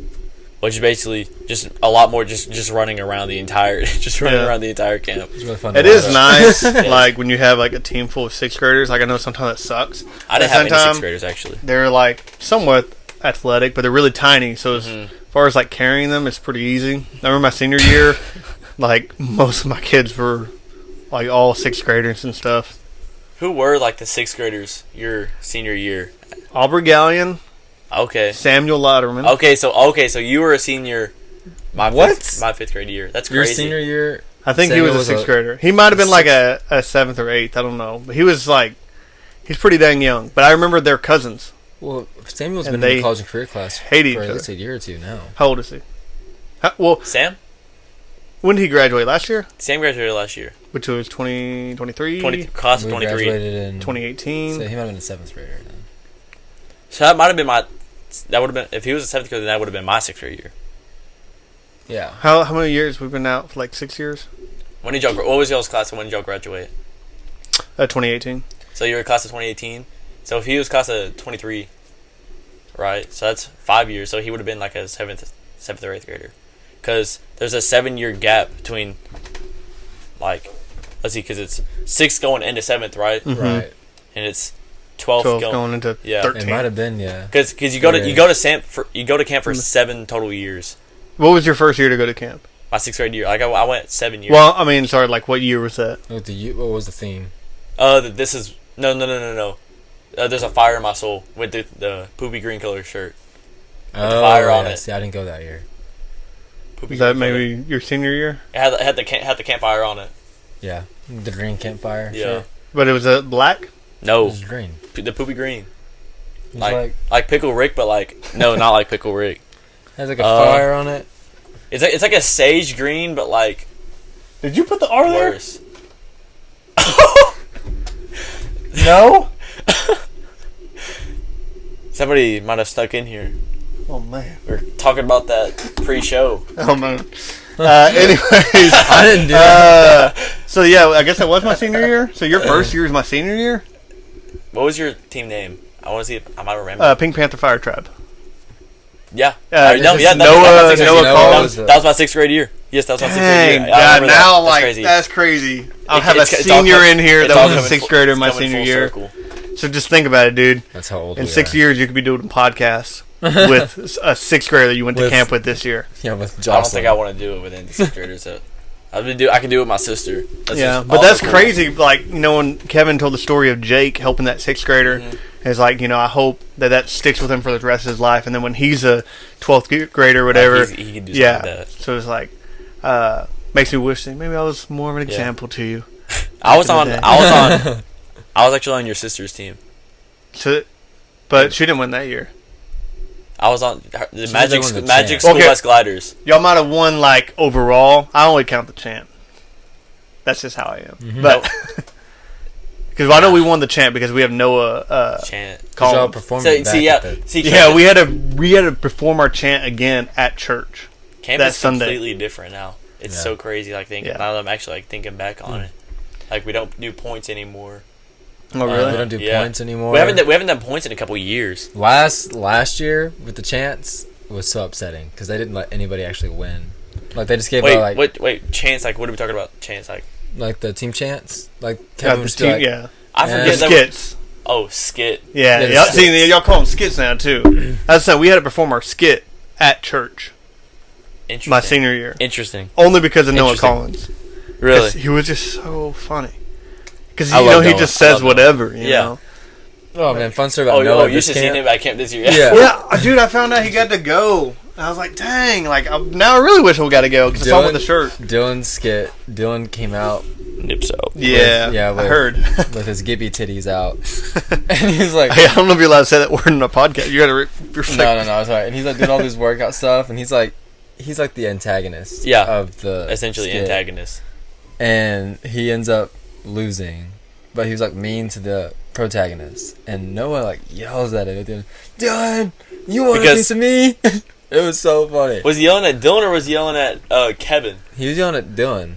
C: Which is basically just a lot more just running around the entire around the entire camp.
A: It's really fun.
B: It is nice, like when you have like a team full of 6th graders. Like I know sometimes it sucks.
C: I didn't have any 6th graders actually.
B: They're like somewhat athletic, but they're really tiny. So as far as like carrying them, it's pretty easy. I remember my senior year, like most of my kids were like all 6th graders and stuff.
C: Who were like the 6th graders your senior year?
B: Aubrey Galyean.
C: Okay.
B: Samuel Lauderman.
C: Okay, so you were a senior. My 5th grade year. That's crazy.
A: Your senior year.
B: I think Samuel he was a 6th grader. He might have been like a 7th or 8th. I don't know, but he was like he's pretty dang young. But I remember they're cousins.
A: Well, Samuel's been in the college and career class for at least a year or two now.
B: How old is he?
C: Sam?
B: When did he graduate? Last year?
C: Sam graduated last year.
B: Which was 2023?
C: Class of
A: We
C: 23.
A: graduated in
B: 2018.
A: So he might have been a 7th grader then.
C: So that might have been that would have been, if he was a 7th grader, then that would have been my 6th grade year.
A: Yeah.
B: How many years? We've been out for like 6 years?
C: When did y'all, what was y'all's class and when did y'all graduate?
B: 2018.
C: So you were class of 2018. So if he was class of 23, right? So that's 5 years. So he would have been like a 7th or 8th grader. Because there's a 7-year gap between, like, let's see, because it's 6th going into 7th, right?
B: Mm-hmm.
A: Right.
C: And it's 12
B: going into 13.
A: It might have been, yeah.
C: Because you go to camp for 7 total years.
B: What was your first year to go to camp?
C: My 6th grade year, like I went 7 years.
B: Well, I mean, sorry, like what year was that?
A: What was the theme?
C: This is no. There's a fire in my soul with the poopy green color shirt.
A: Oh,
C: the fire on
A: yeah.
C: it.
A: See, I didn't go that year.
C: Poopy
B: Was that
C: green color.
B: maybe your senior year?
C: It had the campfire on it.
A: Yeah. The green campfire.
C: Yeah.
A: Sure.
B: But it was a black?
A: It
C: No,
A: was green.
C: the poopy green.
A: It was
C: Like Pickle Rick, but no, not like Pickle Rick.
A: has like a fire on it.
C: It's like a sage green, but like
B: Did you put the R there?
C: worse.
B: No?
C: Somebody might have stuck in here.
B: Oh, man.
C: We're talking about that pre-show.
B: Oh, man. Anyways.
A: I didn't do it.
B: So, yeah, I guess that was my senior year. So, your first year is my senior year?
C: What was your team name? I want to see if I might remember.
B: Pink Panther Fire Tribe.
C: Yeah.
B: Noah
C: That was my 6th grade year. Yes, that was my 6th grade
B: Dang,
C: year.
B: God, now,
C: That's
B: that's
C: crazy.
B: crazy. I'll have a
C: It's all
B: senior in here
C: it's
B: that
C: all
B: was a
C: coming
B: 6th grader in my
C: it's coming
B: senior
C: full
B: year.
C: circle.
B: So, just think about it, dude.
A: That's how old
B: In
A: we
B: 6
A: are.
B: years, you could be doing podcasts with a 6th grader that you went to
A: With-
B: camp with this year.
A: Yeah, with
C: I
A: Jocelyn.
C: don't think I want to do it within 6th graders. So I can do it with my sister. That's
B: Yeah,
C: just
B: but
C: all
B: that's
C: cool.
B: crazy. Like, when Kevin told the story of Jake helping that 6th grader, it's like, I hope that sticks with him for the rest of his life. And then when he's a 12th grader or whatever,
C: He can do something like that.
B: So it's like, makes me wish that maybe I was more of an example to you.
C: I was
B: Back in the day.
C: I was actually on your sister's team.
B: But she didn't win that year.
C: I was on the Magic
A: won the
C: Magic
A: champ.
C: School
B: Okay.
C: Bus Gliders.
B: Y'all might have won, like, overall. I only count the champ. That's just how I am.
A: Mhm.
B: But because I know we won the champ because we have Noah
C: Chant.
A: Y'all
B: Collins.
A: performed
C: So,
A: back
C: see,
A: at
C: yeah,
A: the-
C: see,
B: Yeah, we had to perform our chant again at church.
C: camp
B: that
C: is
B: Sunday.
C: completely different now. It's
A: Yeah.
C: so crazy. Like thinking
B: Yeah.
C: now that I'm actually thinking back on it. Like we don't do points anymore.
B: Oh,
A: we
B: really?
A: don't do
C: Yeah.
A: points anymore.
C: We haven't done points in a couple years.
A: Last year with the chants was so upsetting because they didn't let anybody actually win. Like they just gave out
C: Wait, chance. Like what are we talking about? Chance. Like
A: the team chants. Like
B: Yeah,
A: Kevin
B: the
A: was
B: team,
A: like,
B: yeah.
C: I
A: Yeah.
C: forget
B: The
C: that.
B: skits.
C: Oh, skit.
B: Yeah,
A: Yeah, the
B: y'all,
A: skits.
B: see, y'all call them skits now, too. As I said, we had to perform our skit at church
C: Interesting.
B: my senior year.
C: Interesting.
B: Only because of Noah
C: Interesting.
B: Collins.
C: Really.
B: 'Cause he was just so funny. Because,
A: I love
B: he
A: Noah.
B: just
C: I
B: says
C: love Noah.
B: whatever, you
C: Yeah.
B: know?
A: oh man, fun story about
C: Oh,
A: Noah.
C: you
A: this
C: should have seen
A: camp.
C: him at camp this year.
A: Yeah.
B: Yeah, dude, I found out he got to go. I was like, dang, now I really wish we got to go because I saw him with the shirt.
A: Dylan's skit. Dylan came out
C: Nipso.
B: Yeah, I heard.
A: with his Gibby titties out, and he was like,
B: Hey, I don't know if you're allowed to say that word in a podcast. You got to reflect.
A: no, it's alright. And he's like doing all this workout stuff, and he's like the antagonist.
C: Yeah.
A: Of the
C: Essentially
A: skit.
C: antagonist.
A: And he ends up losing, but he was like mean to the protagonist, and Noah like yells at him at the end, Dylan, you want a
C: Because-
A: piece of me? It was so funny.
C: Was he yelling at Dylan or was he yelling at Kevin?
A: He was yelling at Dylan.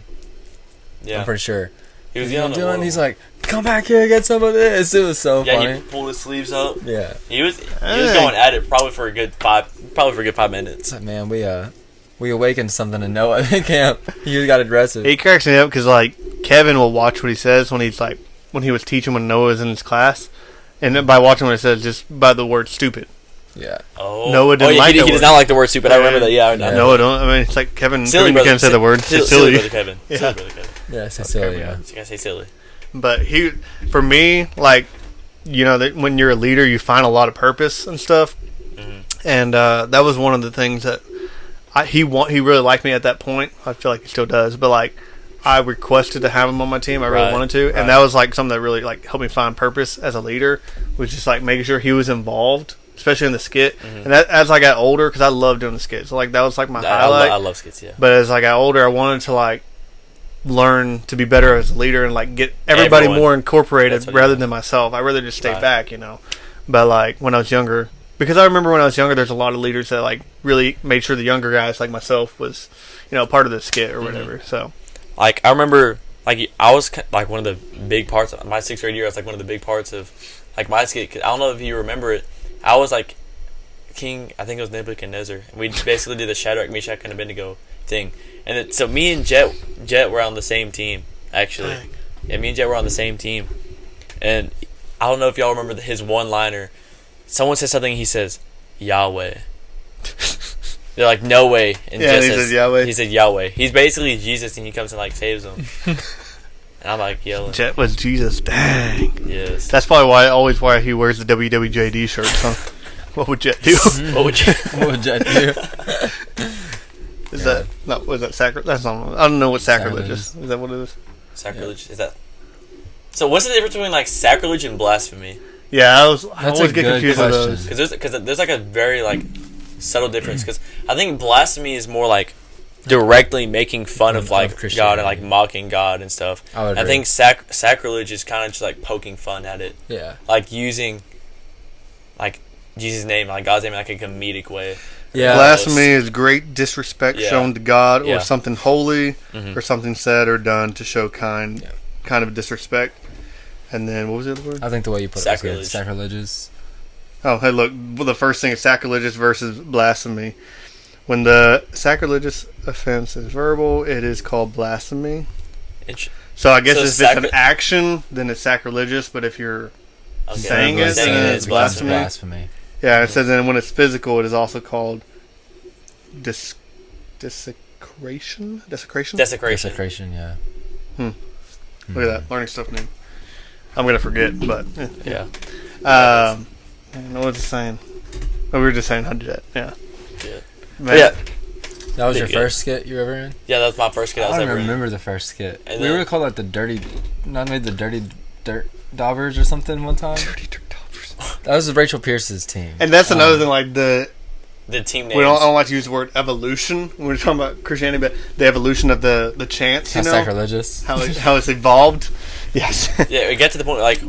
C: Yeah.
A: I'm pretty sure.
C: He was yelling at
A: Dylan.
C: Dylan.
A: He's like, come back here, get some of this. It was so
C: Yeah,
A: funny.
C: he pulled his sleeves up.
A: Yeah.
C: He was
B: Hey.
C: going at it probably for a good 5 minutes.
A: It's like, man, we awakened something in Noah at camp. He got aggressive.
B: He cracks me up because, like, Kevin will watch what he says when he was teaching when Noah was in his class. And then by watching what he says, just by the word stupid.
A: Yeah.
C: Oh,
B: Noah didn't like
C: he
B: that
C: does
B: word.
C: not like the word stupid. I remember that. Yeah, I know.
B: Noah don't. I mean, it's like Kevin
C: Silly
B: can't
C: brother.
B: say the word.
C: Silly,
B: Silly.
C: brother Kevin.
B: Yeah.
C: Silly brother Kevin.
A: Yeah, Cecilia.
C: You gotta say silly.
B: But for me, like, when you're a leader, you find a lot of purpose and stuff.
C: Mm-hmm.
B: And that was one of the things that he really liked me at that point. I feel like he still does. But, like, I requested to have him on my team. I really
C: Right,
B: wanted to. And
C: right.
B: that was, like, something that really, like, helped me find purpose as a leader. Was just, like, making sure he was involved especially in the skit. And that as I got older, because I loved doing the skits, so like that was like my
C: I
B: highlight.
C: love skits, yeah.
B: But as I got older, I wanted to like learn to be better as a leader and like get everybody
C: Everyone.
B: more incorporated
C: That's what
B: rather
C: you
B: than myself. I'd rather just stay
C: Right.
B: back, you know. But like when I was younger, because I remember when I was younger, there's a lot of leaders that like really made sure the younger guys like myself was, you know, part of the skit or whatever. So
C: Like, I remember, like, I was, like, one of the big parts of my 6th grade year. I was, like, one of the big parts of, like, my skit. 'Cause I don't know if you remember it. I was, like, King, I think it was Nebuchadnezzar. And we basically did the Shadrach, Meshach, and Abednego thing. And so me and Jet were on the same team, actually.
B: Dang.
C: Yeah, me and Jet were on the same team. And I don't know if y'all remember his one-liner. Someone says something, he says, Yahweh. They're like, no way. And
B: Yeah,
C: Jet
B: he says Yahweh.
C: He said Yahweh. He's basically Jesus, and he comes and, like, saves them. And I'm, like, yelling.
B: Jet was Jesus. Dang.
C: Yes.
B: That's probably why he wears the WWJD shirts, huh? What would Jet do?
C: What would you...
A: What would Jet do?
B: Is that not? Was that sacrilege? That's not. I don't know what sacrilege is. Is that what it is?
C: Sacrilege? Is that... So what's the difference between, like, sacrilege and blasphemy?
B: Yeah, I always
A: a
B: get
A: good
B: confused with
A: question.
B: those.
C: Because there's like, a very, like, subtle difference. Because I think blasphemy is more, like, directly making fun of, like, God
A: Christianity.
C: and, like, mocking God and stuff.
A: I would
C: I
A: agree.
C: think sacrilege is kind of just, like, poking fun at it.
A: Yeah.
C: Like, using, like, Jesus' name, like, God's name in, like, a comedic way.
A: Yeah.
B: Blasphemy is great disrespect
C: Yeah.
B: shown to God or
C: Yeah.
B: something holy
C: Mhm.
B: or something said or done to show kind of disrespect. And then what was the other word?
A: I think the way you put
C: Sacrilege.
A: it was good. Sacrilegious.
B: Oh, hey, look. Well, the first thing is sacrilegious versus blasphemy. When the sacrilegious offense is verbal, it is called blasphemy. So I guess
C: So
B: if it's an action, then it's sacrilegious. But if you're saying it,
C: saying
B: then
C: it
B: it's
C: is
A: becomes
C: blasphemy.
A: blasphemy.
B: yeah, it says then when it's physical, it is also called desecration. Desecration.
C: Desecration.
A: Desecration, yeah.
B: Look at that, learning stuff new. I'm gonna forget, but
C: Yeah.
B: I don't know what it's saying. Oh, we were just saying how to do that. Yeah.
C: Yeah.
B: Man.
C: Yeah.
A: That was your
C: Yeah.
A: first skit you were ever in?
C: Yeah, that was my first kid I
A: I
C: was
A: don't
C: ever in.
A: remember the first skit.
C: And
A: We
C: then-
A: were called like the dirty dirt daubers or something one time.
B: Dirty Dirt Dobbers.
A: That was Rachel Pierce's team.
B: And that's another thing, like
C: The team names.
B: I don't like to use the word evolution when we're talking about Christianity, but the evolution of the chants, you
A: How
B: know,
A: sacrilegious.
B: how it's evolved. Yes.
C: Yeah, we get to the point like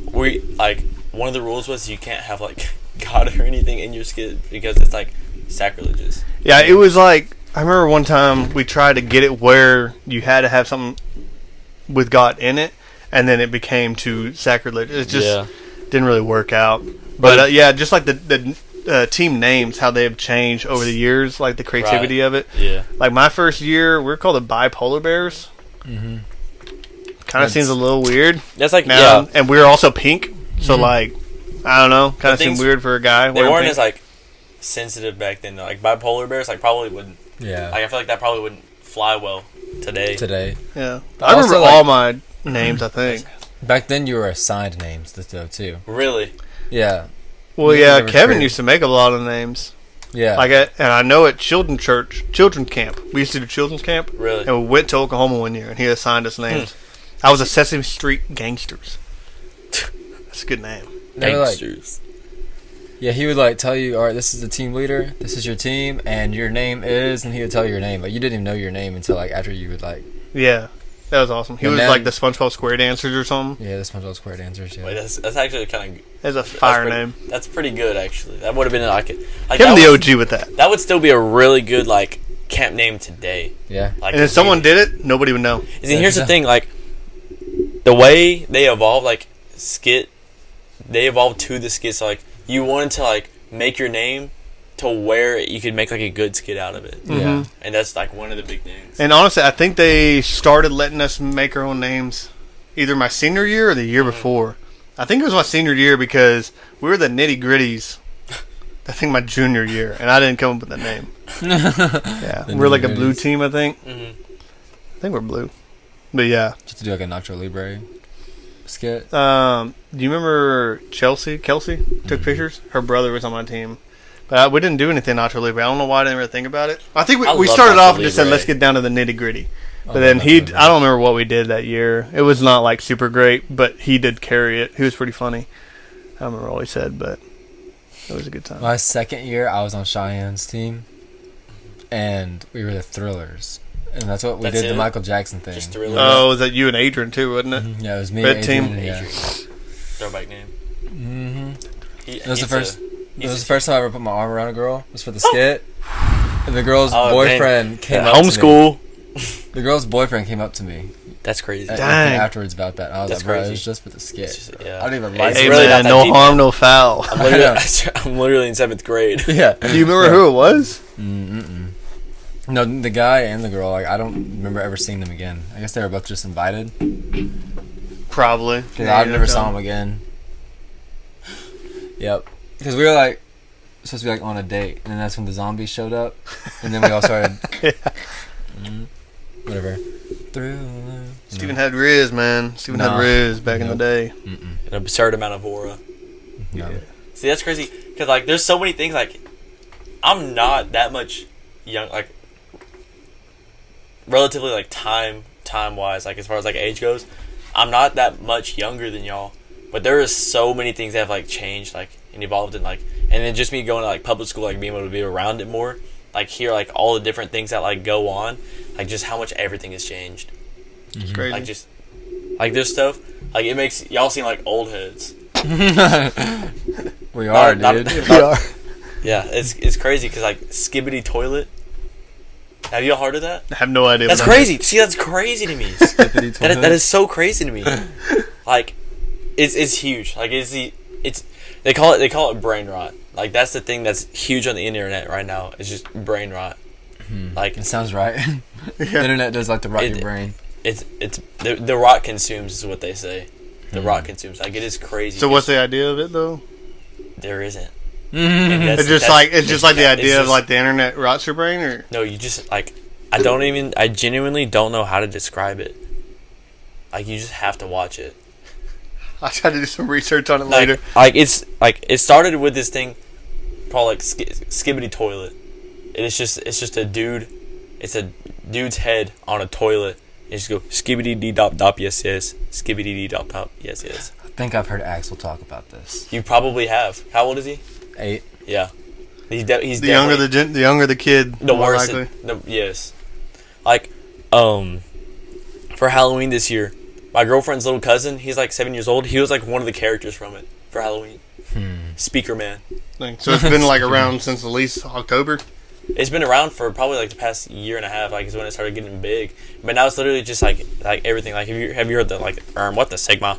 C: one of the rules was you can't have like God or anything in your skit because it's like sacrilegious.
B: Yeah, it was like I remember one time we tried to get it where you had to have something with God in it, and then it became too sacrilegious. It just didn't really work out. But yeah, just like the team names, how they have changed over the years, like the creativity of it.
C: Yeah.
B: Like my first year, we were called the Bipolar Bears.
A: Mm-hmm.
B: Kind of seems a little weird.
C: That's like
B: Now, and we were also pink, so like I don't know, kind of seemed
C: things-
B: weird for a guy.
C: they
B: wearing
C: weren't
B: pink.
C: as like sensitive back then. Though. Like bipolar bears, like probably wouldn't.
A: Yeah.
C: Like I feel like that probably wouldn't fly well today.
A: Today.
B: Yeah,
A: But
B: I remember
A: also, like-
B: all my names. I think.
A: Back then you were assigned names though too.
C: Really?
A: Yeah.
B: Well,
A: Yeah,
B: yeah,
A: they were
B: Kevin
A: creative.
B: used to make a lot of names.
A: Yeah.
B: Like, and I know at children's camp, we used to do children's camp,
C: Really?
B: and we went to Oklahoma one year, and he assigned us names. I was a Sesame Street Gangsters. That's a good name.
A: They were like-
C: Gangsters.
A: Yeah, he would like tell you, all right, this is the team leader, this is your team, and your name is, and he would tell you your name. Like you didn't even know your name until like after you would like,
B: Yeah, that was awesome. He
A: And
B: was
A: then-
B: like the SpongeBob SquareDancers or something.
A: yeah, this SpongeBob Square Dancers. Yeah.
C: Wait, that's actually kind of
B: That's a fire
C: pretty,
B: name.
C: That's pretty good actually. That would have been like
B: Give him
C: that
B: the
C: would-
B: OG with that.
C: That would still be a really good like camp name today.
A: Yeah.
C: Like
B: And if someone did it, nobody would know.
C: And here's the thing, like the way they evolved, like skit, they evolved to the skit. So like you wanted to like make your name to where you could make like a good skit out of it,
A: Yeah.
C: and that's like one of the big things.
B: And honestly, I think they started letting us make our own names either my senior year or the year before. I think it was my senior year because we were the Nitty Gritties. I think my junior year, and I didn't come up with that name. Yeah,
A: The
B: we're like a
A: Nitty
B: blue
A: Gritties.
B: team, I think.
C: Mhm.
B: I think we're blue. But yeah,
A: Just to do like a Nacho Libre skit.
B: do you remember Kelsey took pictures? Her brother was on my team. But we didn't do anything Nacho Libre. I don't know why I didn't really think about it. I think
C: I
B: we
C: love
B: started
C: Nacho
B: off and just said,
C: Libre.
B: let's get down to the nitty gritty.
A: Oh,
B: But then
A: Nacho
B: I
A: Libre.
B: don't remember what we did that year. It was not like super great, but he did carry it. He was pretty funny. I don't remember all he said, but It was a good time.
A: My second year, I was on Cheyenne's team, and we were the Thrillers. And that's what we
C: That's
A: did, the
C: it?
A: Michael Jackson thing.
C: Just Thrillers?
B: Oh, was that you and Adrian too, wasn't it?
A: Yeah, it was me
B: Red
A: and
B: team?
A: Adrian, yeah.
C: Throwback name.
A: Mm-hmm.
C: He,
A: It was the
C: he's
A: first.
C: a-
A: It was the first time I ever put my arm around a girl. It was for the skit. And the girl's
C: Oh,
A: boyfriend came up
C: homeschool.
A: to me. The girl's boyfriend came up to me
C: That's crazy.
B: Dang.
A: afterwards about that. I was
C: That's
A: like, bro, it
C: crazy.
A: was just for the skit.
C: It's just- yeah.
A: I don't even
C: It's
A: like
B: Hey,
A: it.
C: really
B: man,
C: not that
B: no
C: deep.
B: harm, no foul.
C: I'm literally, I'm literally in 7th grade.
A: Yeah.
B: Do you remember who it was?
A: No, the guy and the girl, like, I don't remember ever seeing them again. I guess they were both just invited.
B: Probably.
A: Because I never saw them again. Yep. Because we were, like, supposed to be, like, on a date. And then that's when the zombies showed up. And then we all started... Whatever.
B: Steven had Riz, man. Steven had
A: Nah.
B: Riz back in the day.
C: An absurd amount of aura.
A: No.
C: See, that's crazy. Because, like, there's so many things, like, I'm not that much young, like, relatively, like, time-wise, like, as far as, like, age goes, I'm not that much younger than y'all. But there is so many things that have, like, changed, like, and evolved, and, like, and then just me going to, like, public school, like, being able to be around it more, like, hear, like, all the different things that, like, go on, like, just how much everything has changed.
B: It's crazy.
C: Like, just, like, this stuff, like, it makes y'all seem like old heads.
A: We are,
C: Not-
A: dude.
B: we are.
C: Yeah, it's crazy, because, like, Skibbity Toilet, have you all heard of that?
B: I have no idea.
C: That's
B: what that
C: crazy. See, that's crazy to me. That is so crazy to me. Like, it's huge. Like, they call it brain rot. Like, that's the thing that's huge on the internet right now. It's just brain rot. Like,
A: It sounds right. The internet does like to rot your brain.
C: it's the rot consumes is what they say. The rot consumes. Like, it is crazy.
B: So what's the idea of it though?
C: There isn't.
B: It's just like the idea of like the internet rots your brain, or
C: No, you just like I genuinely don't know how to describe it. Like, you just have to watch it.
B: I tried to do some research on it later.
C: Like it's like it started with this thing called like Skibbity Toilet. It's just a dude. It's a dude's head on a toilet. You just go skibbity dee dop dop yes yes skibbity dee dop dop yes yes.
A: I think I've heard Axel talk about this.
C: You probably have. How old is he?
A: 8.
C: Yeah, he's
B: The younger the younger the kid,
C: the
B: more
C: worse.
B: likely.
C: Yes, like for Halloween this year, my girlfriend's little cousin. He's like 7 years old. He was like one of the characters from it for Halloween. Speaker Man.
B: So it's been like around since at least October.
C: It's been around for probably like the past year and a half. Like, is when it started getting big. But now it's literally just like everything. Like, have you heard the like what the Sigma?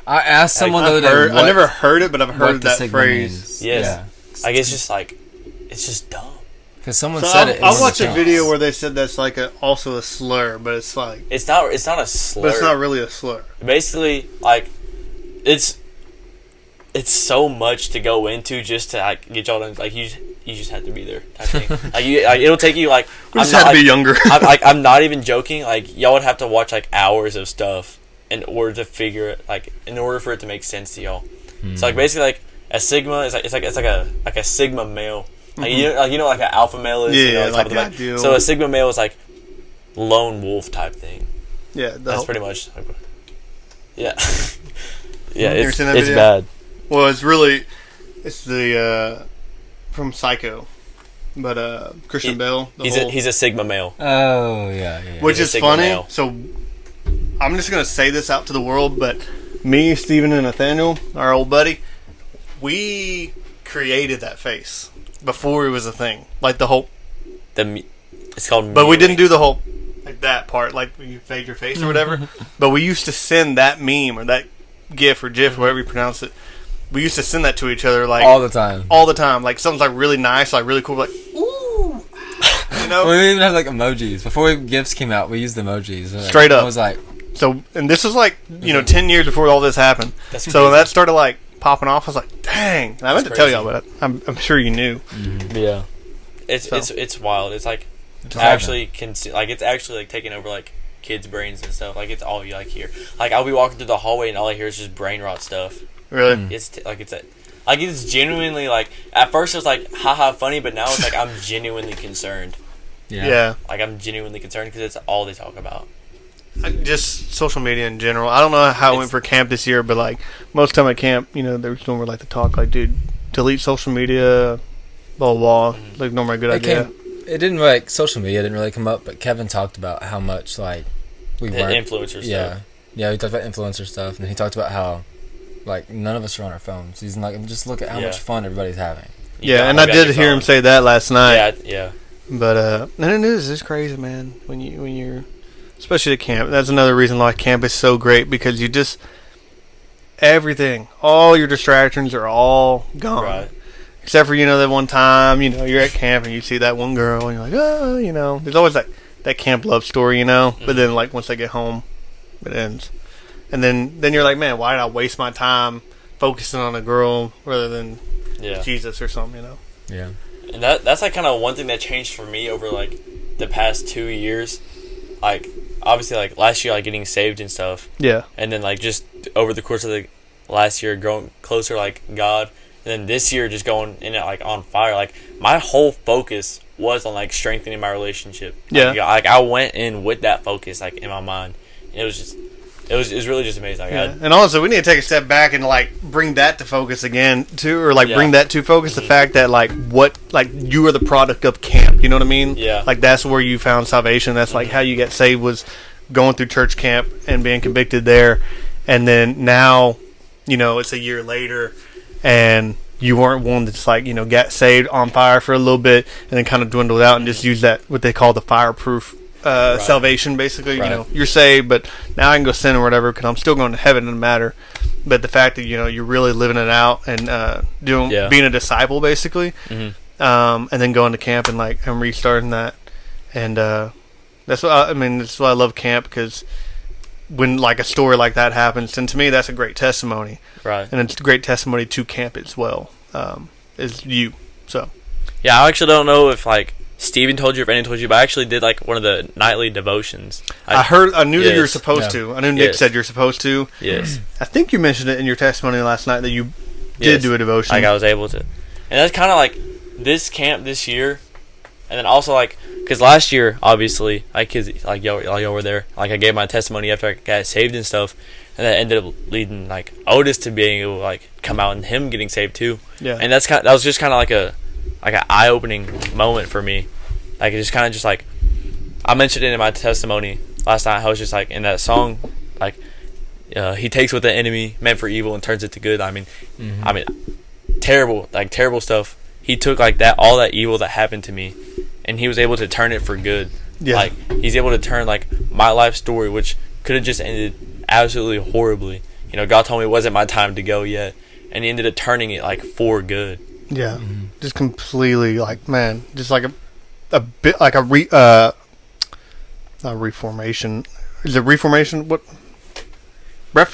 A: I asked someone the other day.
B: I never heard it, but I've heard
A: what the
B: that
A: Sigma
B: phrase.
A: means.
C: Yes.
A: Yeah.
C: Like, it's just like it's just dumb.
A: Because someone
B: So
A: said it.
B: I watched a video where they said that's like also a slur, but it's like,
C: It's not a slur.
B: but it's not really a slur.
C: Basically, like it's so much to go into just to like get y'all to like you just have to be there type thing. Like it'll take you like
B: We just had to be younger.
C: I'm not even joking. Like, y'all would have to watch like hours of stuff in order to figure it, like in order for it to make sense to y'all. So like basically like a sigma is like it's like a sigma male. Like, you know like an alpha male is.
B: Yeah,
C: you know,
B: like
C: top
B: the
C: of the
B: ideal.
C: So a sigma male is like lone wolf type thing.
B: Yeah,
C: That's pretty much. Yeah.
B: You
C: Yeah,
B: ever
C: it's
B: seen that video?
C: bad.
B: Well, it's the from Psycho, but Christian Bale.
C: He's a sigma male.
A: Oh, yeah.
B: Which
C: He's a
B: is
C: Sigma
B: funny.
C: male.
B: So I'm just gonna say this out to the world, but me, Steven, and Nathaniel, our old buddy, we created that face before it was a thing. Like the whole,
C: It's called.
B: but we didn't do the whole like that part, like when you fade your face or whatever. But we used to send that meme or that GIF or GIF, whatever you pronounce it. We used to send that to each other like
A: all the time.
B: Like something's like really nice, like really cool, like ooh, you know.
A: We even have like emojis. Before GIFs came out, we used emojis. Like,
B: Straight up.
A: I was like,
B: So, and this was like 10 years before all this happened.
C: That's
B: So when
C: crazy.
B: that started like popping off, I was like, dang! And I meant to tell y'all, but I'm sure you knew.
C: Yeah. It's wild. It's like actually it's actually like taking over like kids' brains and stuff. Like, it's all you like hear. Like, I'll be walking through the hallway and all I hear is just brain rot stuff.
B: Really?
C: It's genuinely like at first it was like haha funny, but now it's like I'm genuinely concerned.
B: Yeah.
C: Like, I'm genuinely concerned because it's all they talk about.
B: Just social media in general. I don't know how it went for camp this year, but like most time at camp, they were doing like the talk, like, dude, delete social media, blah, blah, blah. Like, normally a good idea.
A: It didn't, like, social media didn't really come up, but Kevin talked about how much, like, we
C: The
A: weren't.
C: influencer
A: Yeah.
C: stuff.
A: Yeah, we talked about influencer stuff, and he talked about how, like, none of us are on our phones. He's like, just look at how much fun everybody's having.
B: Yeah, and I did hear him say that last night.
C: Yeah.
B: But and it's crazy, man. When you're, especially at camp, that's another reason why camp is so great, because you just everything, all your distractions are all gone,
C: Right.
B: except for that one time you're at camp and you see that one girl and you're like, oh, there's always that camp love story, But then like once they get home, it ends, and then you're like, man, why did I waste my time focusing on a girl rather than Jesus or something,
A: Yeah.
C: And that's like kind of one thing that changed for me over like the past 2 years. Like obviously like last year, like getting saved and stuff.
B: Yeah.
C: And then like just over the course of the last year growing closer like God, and then this year just going in it like on fire. Like my whole focus was on like strengthening my relationship.
B: Yeah.
C: Like I went in with that focus like in my mind. And it was really just amazing. Like,
B: yeah. And also, we need to take a step back and like bring that to focus again too, or like bring that to focus the fact that like you are the product of camp. You know what I mean?
C: Yeah.
B: Like that's where you found salvation. That's like how you get saved, was going through church camp and being convicted there, and then now, it's a year later, and you weren't one that's like got saved on fire for a little bit and then kind of dwindled out and just use that what they call the fireproof. Salvation, basically.
A: Right.
B: You're saved, but now I can go sin or whatever because I'm still going to heaven. It doesn't matter. But the fact that you're really living it out and being a disciple, basically, and then going to camp and like and restarting that, and that's what that's why I love camp, because when like a story like that happens, and to me that's a great testimony,
C: right?
B: And it's a great testimony to camp as well. Is you so?
C: Yeah, I actually don't know if like Steven told you, if anyone told you, but I actually did like one of the nightly devotions.
B: I knew that you were supposed to. I knew Nick said you're supposed to.
C: Yes.
B: I think you mentioned it in your testimony last night that you did do a devotion.
C: Like I was able to. And that's kind of like this camp this year. And then also like, because last year, obviously, like kids, like y'all were there. Like I gave my testimony after I got saved and stuff. And that ended up leading like Otis to being able to like come out and him getting saved too.
B: Yeah.
C: And that was just kind of like an eye-opening moment for me. Like it just kind of just like I mentioned it in my testimony last night. I was just like in that song, like he takes what the enemy meant for evil and turns it to good. I mean, terrible stuff. He took like all that evil that happened to me, and he was able to turn it for good.
B: Yeah.
C: Like he's able to turn like my life story, which could have just ended absolutely horribly. God told me it wasn't my time to go yet, and he ended up turning it like for good.
B: Yeah. Just completely like, man, just like a bit like a reformation. Is it reformation? What?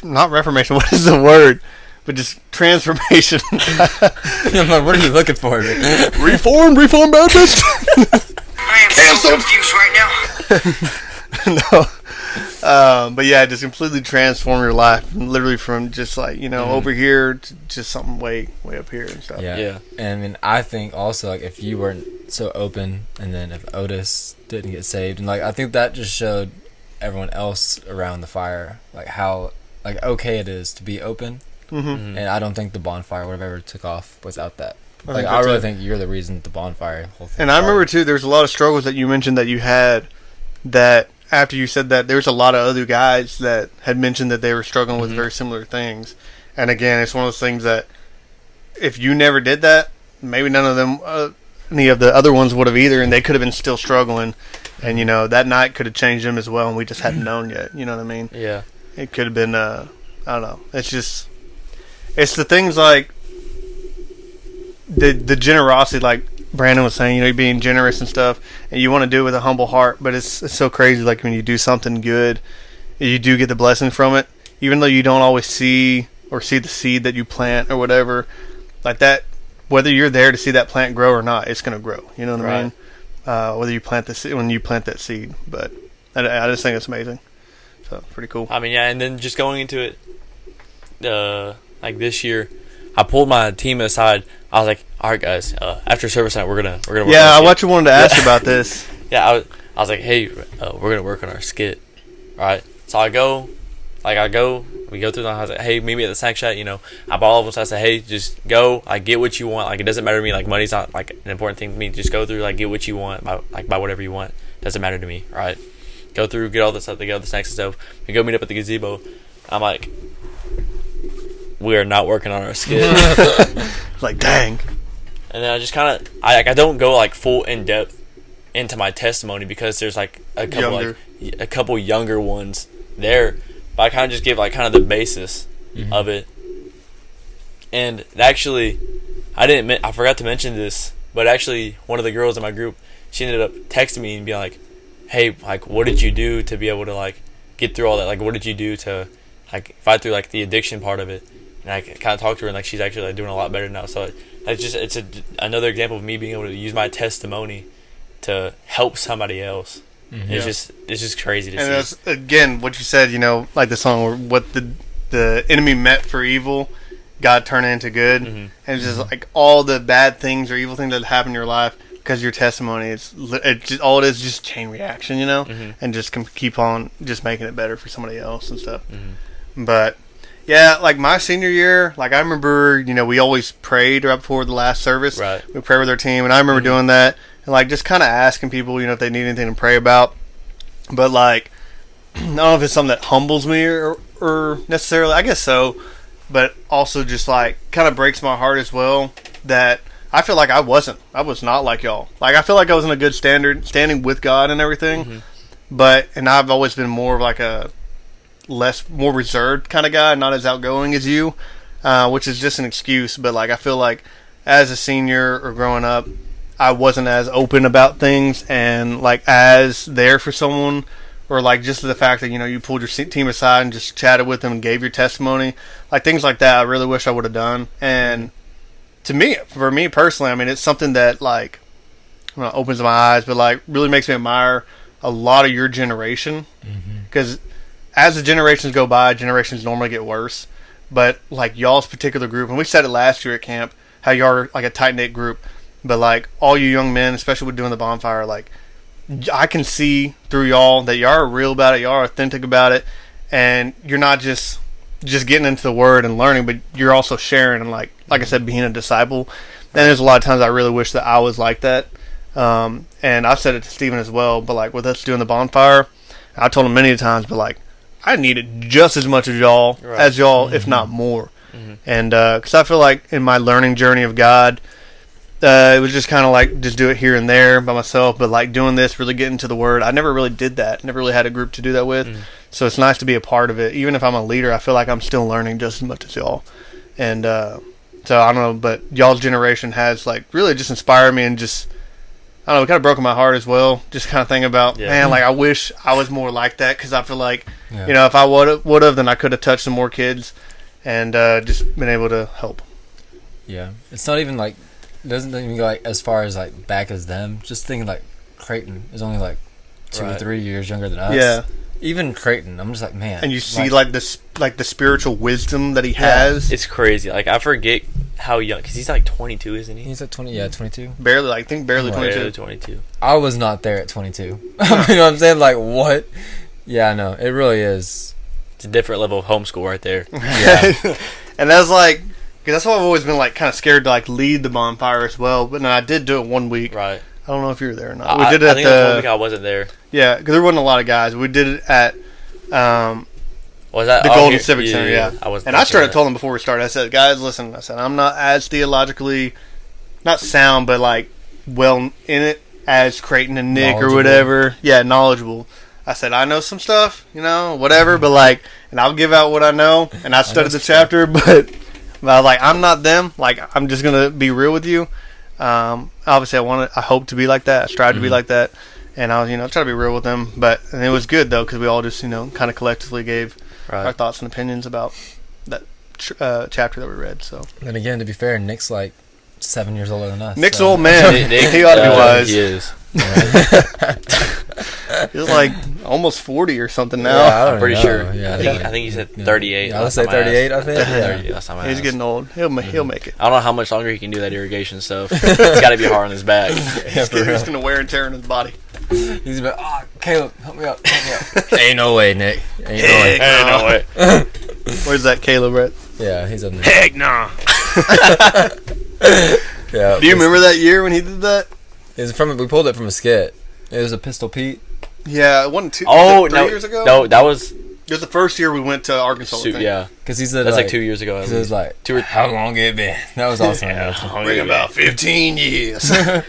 B: Not reformation. What is the word? But just transformation.
A: I'm like, what are you looking for?
B: Reform Baptist.
D: I am so confused right now.
B: No. But yeah, just completely transform your life, literally from just like over here to just something way up here and stuff.
A: Yeah. And I think also like if you weren't so open, and then if Otis didn't get saved, and like I think that just showed everyone else around the fire like how like okay it is to be open. And I don't think the bonfire would have ever took off without that. I really think you're the reason the bonfire whole thing.
B: And I remember too, there's a lot of struggles that you mentioned that you had, that after you said that, there's a lot of other guys that had mentioned that they were struggling with very similar things. And again, it's one of those things that if you never did that, maybe none of them, any of the other ones would have either, and they could have been still struggling. And that night could have changed them as well, and we just hadn't known yet. You know what I mean?
C: Yeah.
B: It could have been, I don't know. It's the things like the generosity, like Brandon was saying, you're being generous and stuff, and you want to do it with a humble heart, but it's so crazy, like when you do something good, you do get the blessing from it, even though you don't always see the seed that you plant or whatever, like that, whether you're there to see that plant grow or not, it's going to grow, you know what I mean? Whether you plant when you plant that seed, but I just think it's amazing, so pretty cool.
C: I mean, yeah, and then just going into it, like this year, I pulled my team aside. I was like, "All right, guys. After service night, we're gonna work
B: Yeah,
C: on
B: I what you wanted to ask about this.
C: Yeah, I was like, "Hey, we're gonna work on our skit." All right. So I go Like we go through the. I was like, hey, meet me at the snack shack. You know, I bought all of them. So I said, hey, just go. Like, get what you want. Like, it doesn't matter to me. Like, money's not like an important thing to me. Just go through. Like, get what you want. Buy whatever you want. Doesn't matter to me. Right? Go through, get all the stuff. They get all the snacks and stuff. We go meet up at the gazebo. I'm like, we are not working on our skit.
B: Like, dang.
C: And then I just kind of, I don't go like full in depth into my testimony because there's like a couple younger ones there, but I kind of just give like kind of the basis of it. And actually, I forgot to mention this, but actually one of the girls in my group, she ended up texting me and being like, hey, like, what did you do to be able to like get through all that? Like, what did you do to like fight through like the addiction part of it? And I kind of talked to her, and like she's actually like doing a lot better now. So it's another example of me being able to use my testimony to help somebody else. Mm-hmm. It's just crazy to see.
B: And that's, again, what you said, you know, like the song where what the enemy meant for evil, God turned it into good. Mm-hmm. And it's just like all the bad things or evil things that happen in your life because of your testimony. It's just, all it is just chain reaction, you know, and just keep on just making it better for somebody else and stuff. Mm-hmm. But yeah, like my senior year, like I remember, you know, we always prayed right before the last service.
C: Right.
B: We prayed with our team, and I remember doing that and like just kind of asking people, you know, if they need anything to pray about. But like, I don't know if it's something that humbles me or necessarily. I guess so, but also just like kind of breaks my heart as well that I feel like I was not like y'all. Like I feel like I was in a good standing with God and everything. Mm-hmm. And I've always been more of like a more reserved kind of guy, not as outgoing as you, which is just an excuse. But like I feel like as a senior or growing up, I wasn't as open about things and like as there for someone, or like just the fact that, you know, you pulled your team aside and just chatted with them and gave your testimony, like things like that. I really wish I would have done. And for me personally, I mean, it's something that like opens my eyes, but like really makes me admire a lot of your generation, because as the generations go by, generations normally get worse. But like y'all's particular group, and we said it last year at camp, how y'all are like a tight-knit group. But like all you young men, especially with doing the bonfire, like I can see through y'all that y'all are real about it, y'all are authentic about it, and you're not just getting into the word and learning, but you're also sharing and like I said, being a disciple. And there's a lot of times I really wish that I was like that. And I've said it to Stephen as well, but like with us doing the bonfire, I told him many times, but like I needed just as much of y'all as y'all, if not more. And because I feel like in my learning journey of God, it was just kind of like just do it here and there by myself, but like doing this, really getting to the word, I never really did that. Never really had a group to do that with. So it's nice to be a part of it. Even if I'm a leader, I feel like I'm still learning just as much as y'all. And so I don't know, but y'all's generation has like really just inspired me, and just I don't know, it kind of broken my heart as well. Just kind of thinking about, man, like I wish I was more like that, because I feel like you know, if I would have, then I could have touched some more kids and just been able to help.
A: Yeah, it's not even like, it doesn't even go like as far as like back as them. Just thinking like Creighton is only like 2 or 3 years younger than us.
B: Yeah.
A: Even Creighton, I'm just like, man.
B: And you see like this, like the spiritual wisdom that he has.
C: It's crazy. Like I forget how young, because he's like 22, isn't he?
A: He's like 22.
B: Barely, like, I think barely 22.
C: Barely 22.
A: I was not there at 22. You know what I'm saying? Like what? Yeah, I know. It really is.
C: It's a different level of homeschool right there.
B: Yeah. And that's like, because that's why I've always been like kind of scared to like lead the bonfire as well. But no, I did do it one week.
C: Right.
B: I don't know if you were there or not. We did it
C: I think it was 1 week I wasn't there.
B: Yeah, because there wasn't a lot of guys. We did it at
C: was that
B: the Golden Civic Center. Yeah. I told them before we started. I said, guys, listen. I said, I'm not as theologically not sound, but like well in it as Creighton and Nick or whatever. Yeah, knowledgeable. I said, I know some stuff, you know, whatever, but like, and I'll give out what I know, and I studied the chapter, but I was like, I'm not them. Like, I'm just gonna be real with you. Obviously, I hope to be like that. I strive to be like that, and I was, try to be real with them. And it was good though, because we all just, kind of collectively gave our thoughts and opinions about that chapter that we read. So,
A: and again, to be fair, Nick's like 7 years older than us.
B: Nick's old man. He ought to be wise.
C: He is.
B: He's like almost 40 or something now.
C: Yeah, I'm pretty sure. Yeah, I think he said 38.
A: Yeah, let's say 38. I think.
C: 30 last time I
B: He's
C: asked.
B: getting old. He'll make it.
C: I don't know how much longer he can do that irrigation stuff. It's got to be hard on his back.
B: He's going to wear and tear on his body.
A: He's like, Caleb, help me up. Ain't no way, Nick. Ain't
B: no way. Where's that Caleb at?
A: Yeah, he's on there.
B: Heck nah.
A: Yeah.
B: Do you remember that year when he did that?
A: We pulled it from a skit. It was a Pistol Pete.
B: Yeah, it wasn't 3 years ago?
C: No, that was...
B: It was the first year we went to Arkansas.
C: Yeah.
A: Because he said,
C: that's like 2 years ago.
A: It was like, how long it been? That was awesome.
B: Been about 15 years.
A: I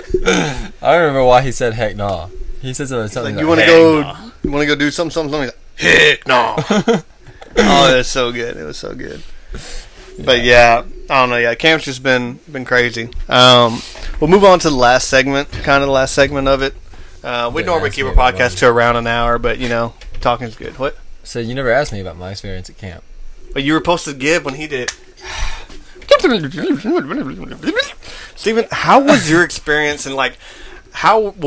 A: don't remember why he said heck nah. He said something
B: like, you want to go do something? He's like, heck no. Oh, it was so good. It was so good. Yeah. But yeah, I don't know. Yeah, camp's just been crazy. We'll move on to the last segment, kind of the last segment of it. We normally keep our podcast to around an hour, but talking is good. What?
A: So you never asked me about my experience at camp.
B: But you were supposed to give when he did. Steven, how was your experience and what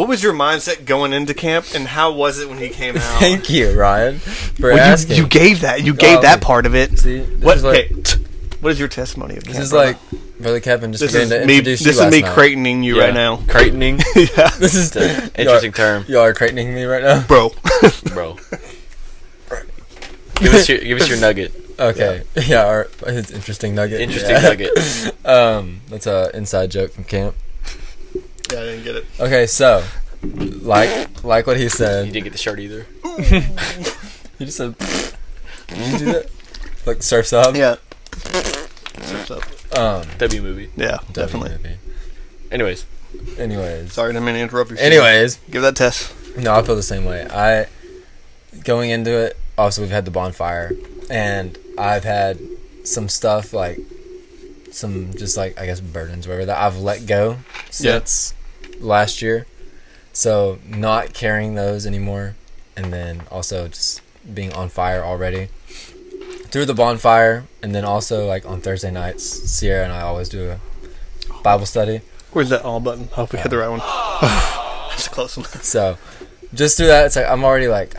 B: was your mindset going into camp and how was it when he came out?
A: Thank you, Ryan, for asking.
B: You gave that. You gave that part of it.
A: See,
B: what is your testimony of camp?
A: This is like Brother Kevin just began to introduce you.
B: This is me Craightening you right now.
C: Craightening?
B: Yeah.
C: This is an interesting term.
A: You are Craightening me right now?
B: Bro.
C: Give us your nugget.
A: Okay. Yeah, his interesting nugget.
C: Nugget.
A: That's an inside joke from camp.
B: Yeah, I didn't get it.
A: Okay, so like what he said.
C: You didn't get the shirt either.
A: He just said, "Did you do that?" Like Surf's Up.
B: Yeah. Surf's Up.
C: W movie.
B: Yeah, definitely.
A: Movie.
C: Anyways.
B: Sorry, I didn't mean to interrupt you.
A: Anyways,
B: give that test.
A: No, I feel the same way. Going into it, obviously we've had the bonfire, and I've had some stuff like some just like I guess burdens, whatever that I've let go since last year. So not carrying those anymore, and then also just being on fire already through the bonfire, and then also like on Thursday nights, Sierra and I always do a Bible study.
B: Where's that all button? I hope we hit the right one. That's a close one.
A: So just through that, it's like I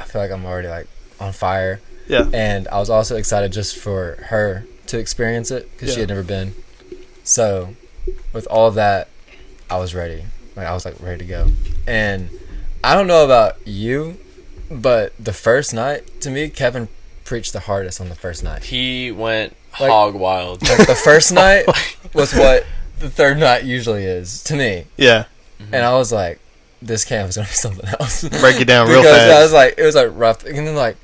A: feel like I'm already like on fire.
B: Yeah.
A: And I was also excited just for her to experience it because she had never been. So with all that, I was ready. Like I was like ready to go. And I don't know about you, but the first night, to me, Kevin preached the hardest on the first night.
C: He went hog wild.
A: Like the first night was what the third night usually is to me.
B: Yeah.
A: Mm-hmm. And I was like, this camp is gonna be something else.
B: Break it down real fast.
A: I was like, it was like rough. And then like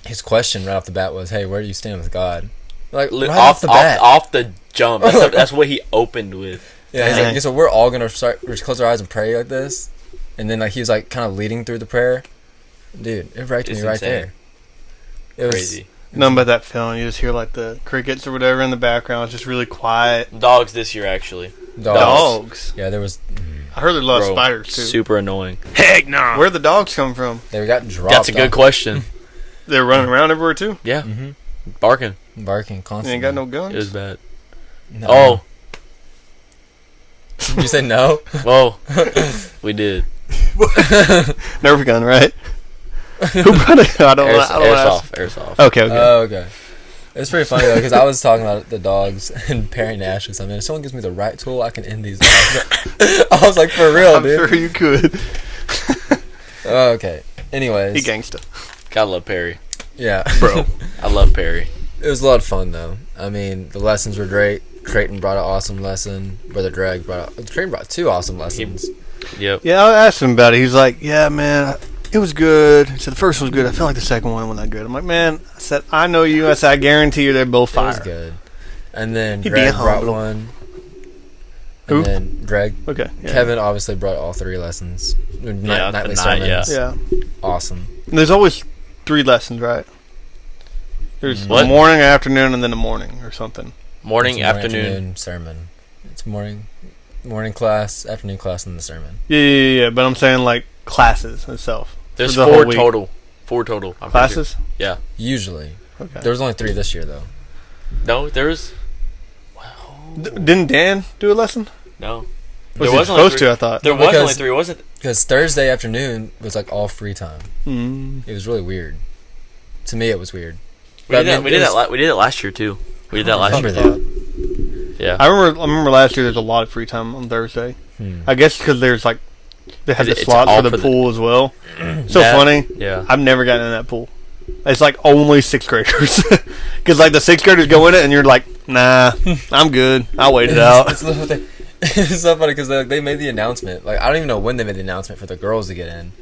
A: his question right off the bat was, "Hey, where do you stand with God?" Like right off the bat,
C: off the jump. That's what he opened with.
A: Yeah, he's like, so we're all gonna just close our eyes and pray like this, and then like he was like kind of leading through the prayer. Dude, it wrecked me right there. It was
C: crazy.
B: Nothing but that feeling. You just hear like the crickets or whatever in the background. It's just really quiet.
C: Dogs this year, actually.
B: Dogs.
A: Yeah, there was.
B: I heard there's a lot of spiders too.
C: Super annoying.
B: Heck no. Where'd the dogs come from?
A: They got dropped.
C: That's a good question.
B: They're running around everywhere too.
C: Yeah. Barking
A: constantly.
B: They ain't got no guns.
C: It was bad.
A: No.
C: Oh.
A: Did you say no?
C: Well, we did.
B: Nerf gun, right? Who brought it? I don't know.
C: Airsoft.
B: Okay.
A: Oh, okay. It's pretty funny though because I was talking about the dogs and Perry Nash or something. If someone gives me the right tool, I can end these dogs. I was like, for real, dude.
B: I'm sure you could.
A: Okay. Anyways,
B: he gangsta.
C: Gotta love Perry.
A: Yeah,
B: bro.
C: I love Perry.
A: It was a lot of fun though. I mean, the lessons were great. Creighton brought an awesome lesson. Brother Drake Creighton brought 2 awesome lessons.
C: Yep.
B: Yeah, I asked him about it. He's like, "Yeah, man, it was good." He said the first one was good. I felt like the second one wasn't that good. I'm like, "Man," I said, "I know you." I said, "I guarantee you, they're both fire."
A: It was good. And then
B: He'd
A: Greg brought one.
B: Who?
A: And then Greg.
B: Okay. Yeah.
A: Kevin obviously brought all 3 lessons. Nightly sermons.
B: Yeah.
A: Awesome.
B: And there's always 3 lessons, right? There's
C: What?
B: morning, afternoon, and then the morning or something.
C: Morning, afternoon.
A: sermon. It's morning class, afternoon class, and the sermon.
B: Yeah. But I'm saying like classes itself.
C: There's
B: the
C: 4 total. 4 total. I'm pretty
B: Classes?
C: sure. Yeah.
A: Usually.
B: Okay.
A: There was only 3 this year, though.
C: No, there's.
B: Didn't Dan do a lesson?
C: No.
B: Was he supposed to? I thought
C: there was only 3, wasn't it?
A: Because Thursday afternoon was like all free time.
B: Mm.
A: It was really weird. To me, it was weird.
C: We did it last year too. We did that last year.
A: That.
C: Yeah.
B: I remember last year. There's a lot of free time on Thursday. I guess because there's like They have the
C: It's
B: slots
C: all
B: for the
C: for
B: pool as well. So
C: That-
B: funny.
C: Yeah.
B: I've never gotten in that pool. It's like only 6th graders. Because like the 6th graders go in it and you're like, nah, I'm good. I'll wait it out.
A: It's so funny because they made the announcement. Like, I don't even know when they made the announcement for the girls to get in.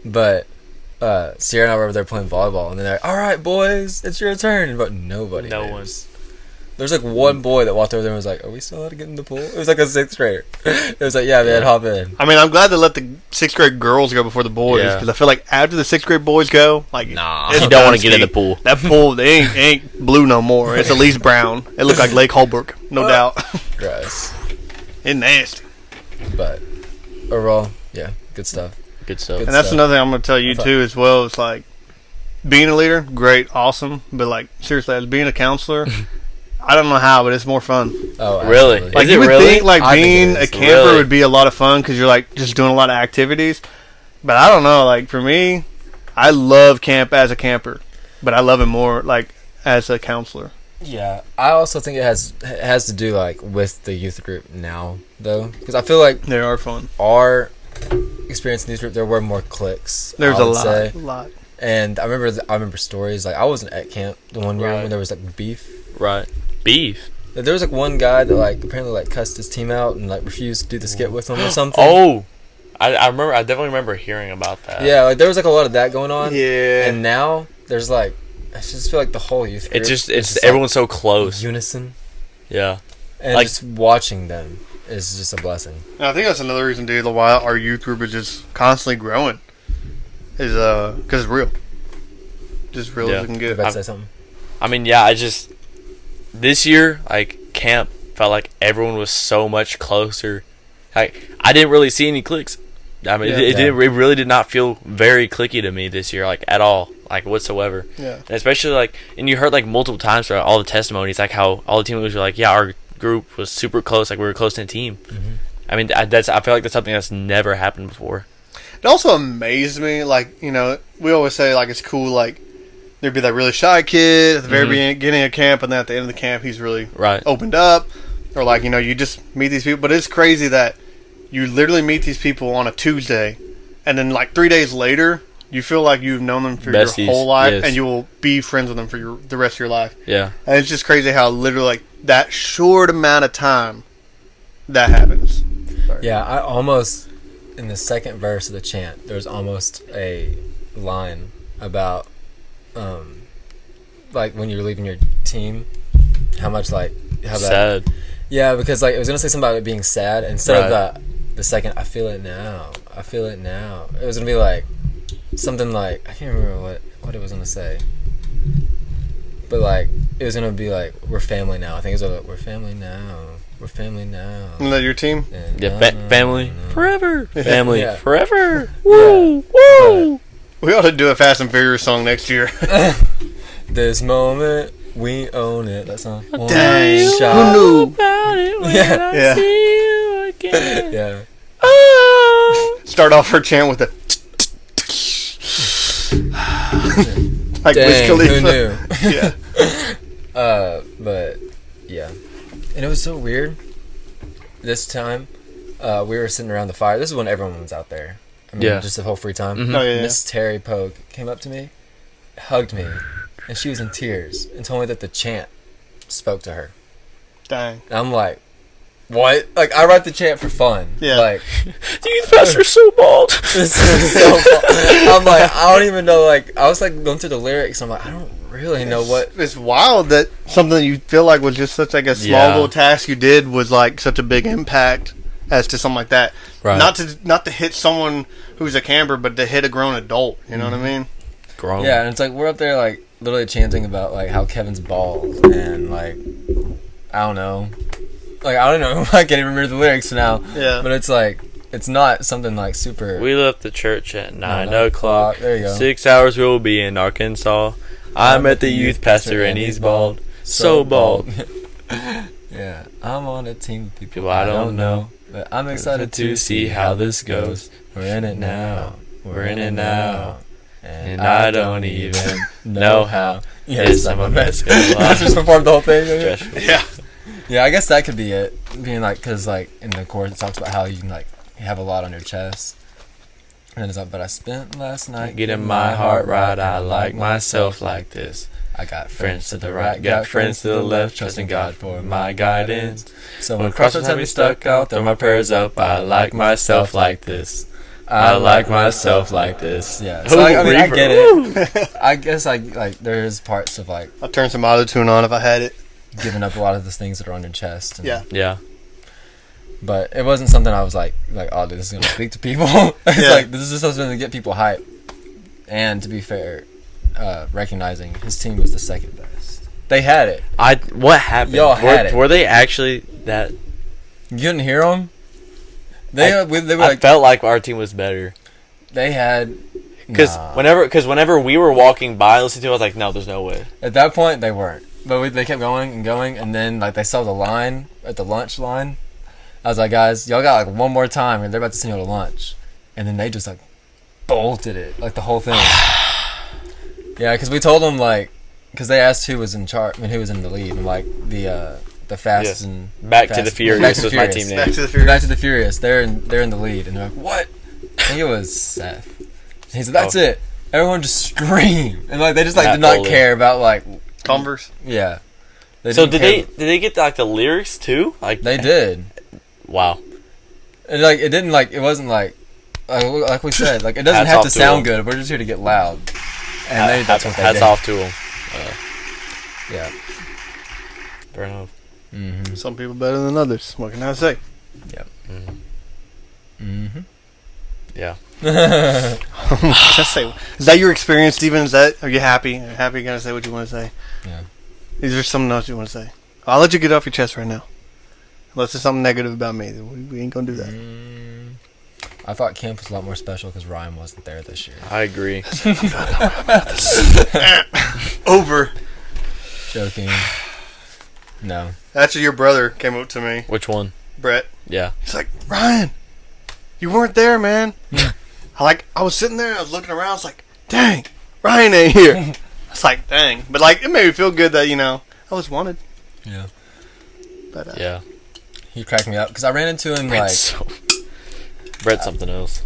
A: But Sierra and I were over there playing volleyball. And then they're like, all right, boys, it's your turn. But nobody
C: No
A: is. There's like one boy that walked over there and was like, are we still allowed to get in the pool? It was like a 6th grader. It was like, yeah, man, hop in.
B: I mean, I'm glad they let the 6th grade girls go before the boys.
C: Yeah.
B: Because I feel like after the 6th grade boys go, like,
A: Nah.
B: it's
C: You don't want to
B: done
C: get in the
B: ski.
C: pool.
B: That pool, they ain't blue no more. It's at least brown. It looked like Lake Holbrook, no doubt.
A: Gross.
B: It's nasty.
A: But overall, yeah, good stuff.
C: Good stuff.
A: Good
B: And that's
A: stuff.
B: another thing I'm going to tell you,
A: I thought-
B: too, as well. It's like, being a leader, great, awesome. But, like, seriously, as being a counselor, I don't know how, but it's more fun.
A: Oh,
C: Really?
A: absolutely.
B: Like,
C: Is it
B: you would
C: really?
B: think, like,
A: I think
B: being
A: it
B: a
A: is.
B: camper
C: Really?
B: would be a lot of fun because you're, like, just doing a lot of activities. But I don't know. Like, for me, I love camp as a camper. But I love it more, like, as a counselor.
A: Yeah, I also think it has to do like with the youth group now, though, because I feel like
B: They are fun.
A: our experience in the youth group, there were more cliques.
B: There's
A: I
B: a
A: would
B: lot.
A: say.
B: A lot.
A: And I remember stories like I wasn't at camp the one year
C: Right.
A: when there was like beef.
C: Right. Beef.
A: There was like one guy that like apparently like cussed his team out and like refused to do the skit with them or something.
C: Oh, I remember. I definitely remember hearing about that.
A: Yeah, like there was like a lot of that going on.
B: Yeah.
A: And now there's like I just feel like the whole youth group.
C: It's just
A: is
C: everyone's so
A: like,
C: close.
A: unison,
C: Yeah.
A: and
C: Like-
A: just watching them is just a blessing.
B: And I think that's another reason, dude, why our youth group is just constantly growing. Is because it's real. Just real
C: Yeah.
B: as it can
A: You
B: get.
A: about to say something?
C: I mean, yeah. This year, like camp felt like everyone was so much closer. Like I didn't really see any cliques. I mean,
B: Yeah.
C: it really did not feel very clicky to me this year, like at all, like whatsoever.
B: Yeah.
C: And especially like, and you heard like multiple times throughout all the testimonies, like how all the team members were like, yeah, our group was super close, like we were close in a team.
A: Mm-hmm.
C: I mean, I feel like that's something that's never happened before.
B: It also amazed me, like, you know, we always say, like, it's cool, like, there'd be that really shy kid at the very beginning of camp, and then at the end of the camp, he's really
C: Right.
B: opened up. Or, like, you know, you just meet these people. But it's crazy that you literally meet these people on a Tuesday, and then, like, 3 days later, you feel like you've known them for
C: Besties,
B: your whole life,
C: yes.
B: and you will be friends with them for the rest of your life.
C: Yeah.
B: And it's just crazy how literally, like, that short amount of time that happens. Sorry.
A: Yeah, I almost in the second verse of the chant, there's almost a line about, like when you're leaving your team, how much like how that.
C: Sad.
A: Yeah, because like it was gonna say something about it being sad instead
C: Right.
A: of the second. I feel it now. I feel it now. It was gonna be like something like I can't remember what it was gonna say. But like it was gonna be like we're family now. I think it was like we're family now. We're family now.
B: Isn't that your team?
A: And
C: Yeah. Family forever. Family
A: Yeah.
C: forever. Woo! Woo!
B: We ought to do a Fast and Furious song next year.
A: This moment we own it. That song. One
B: Dang.
A: shot.
B: Who knew?
C: About it when
A: Yeah.
C: I
B: Yeah.
C: see you again.
A: Yeah.
C: Oh.
B: Start off her chant with a like Wiz
A: Dang,
B: Khalifa.
A: who knew?
B: Yeah.
A: But yeah, and it was so weird. This time, we were sitting around the fire. This is when everyone was out there. I mean,
C: Yeah.
A: just the whole free time.
C: Mhm.
B: Oh, yeah.
A: Miss Terry Pogue came up to me, hugged me, and she was in tears and told me that the chant spoke to her.
B: Dang.
A: And I'm like, what? Like, I write the chant for fun.
B: Yeah.
A: Like,
C: The youth pastor's so bald.
A: this is so fun. I'm like, I don't even know. Like, I was like going through the lyrics. I'm like, I don't really know what.
B: It's wild that something that you feel like was just such like a small
C: Yeah.
B: little task you did was like such a big impact as to something like that.
A: Right.
B: Not to hit someone who's a camper, but to hit a grown adult. You know what I mean?
C: Grown.
A: Yeah, and it's like we're up there like literally chanting about like how Kevin's bald and like I don't know. Like I don't know. I can't even remember the lyrics now.
B: Yeah.
A: But it's like it's not something like super.
C: We left the church at 9
A: 9
C: o'clock.
A: There you go.
C: 6 hours we'll be in Arkansas. I met the youth pastor and he's bald. So bald.
A: Yeah, I'm on a team of people
C: People I don't know.
A: but I'm excited to see how this goes. We're in it now. We're in it now.
C: And I don't even know how.
A: Yes, I'm a mess. I
C: mess.
A: just performed the whole thing.
B: Yeah.
A: Yeah, I guess that could be it. Being like, because like in the chorus it talks about how you can like have a lot on your chest. And it's like, but I spent last night
C: Getting my heart right, I like myself like this.
A: I got
C: Friends to the right, got friends to the left, trusting God for my guidance.
A: So
C: When crossroads have me stuck, I'll throw my prayers up. I like myself like this. I like myself like this.
A: Yeah, so I mean, I get it. I guess like there is parts of like
B: I'll turn some auto-tune on if I had it.
A: giving up a lot of the things that are on your chest. And,
B: Yeah.
C: Yeah.
A: But it wasn't something I was like, oh, dude, this is gonna speak to people. It's
B: Yeah.
A: like this is just something to get people hyped. And to be fair, recognizing his team was the second best. They had it.
C: What happened?
A: Y'all had it.
C: Were they actually that?
A: You didn't hear them. They were
C: I
A: like
C: felt like our team was better.
A: they had.
C: Because
A: Nah.
C: whenever we were walking by listening to it, I was like, no, there's no way.
A: At that point, they weren't. But they kept going, and then like they saw the line at the lunch line. I was like, guys, y'all got like one more time, and they're about to send y'all to lunch. And then they just like bolted it, like the whole thing. Yeah, because we told them because they asked who was in charge, who was in the lead, and like the fast and
C: Back to
A: Fast-
C: the Furious
A: Back to the
C: was my
A: Furious.
C: team name.
B: Back to the Furious.
A: Back to the Furious. They're in the lead, and they're like, what? I think it was Seth. And he said, that's it. Everyone just screamed, and like they just like
C: Matt
A: did not
C: Foley.
A: care about like
B: Converse.
A: yeah.
C: So
A: didn't
C: did
A: care.
C: they get like the lyrics too? Like
A: They did.
C: wow.
A: And like it didn't like it wasn't like we said like it doesn't
C: Hats
A: have
C: off
A: to
C: to
A: sound
C: them.
A: good. We're just here to get loud. And that's what they
C: hats
A: did.
C: off to them.
A: Yeah.
C: Fair enough.
A: Mm-hmm.
B: Some people better than others. What can I say?
A: Mm-hmm.
C: Yeah.
B: Just say. Is that your experience, Steven? Are you happy? Are you happy? You gotta say what you want to say.
A: Yeah.
B: Is there something else you want to say? I'll let you get it off your chest right now. Unless there's something negative about me, then we ain't gonna do that.
A: I thought camp was a lot more special because Ryan wasn't there this year.
C: I agree.
B: Over.
A: Joking. No.
B: Actually, your brother came up to me,
C: Which one?
B: Brett.
C: Yeah.
B: He's like, Ryan, you weren't there, man. I was sitting there, I was looking around, I was like, dang, Ryan ain't here. I was like, dang. But like, it made me feel good that, I was wanted.
A: Yeah.
B: But
C: Yeah.
A: He cracked me up because I ran into him
C: Brett's something else.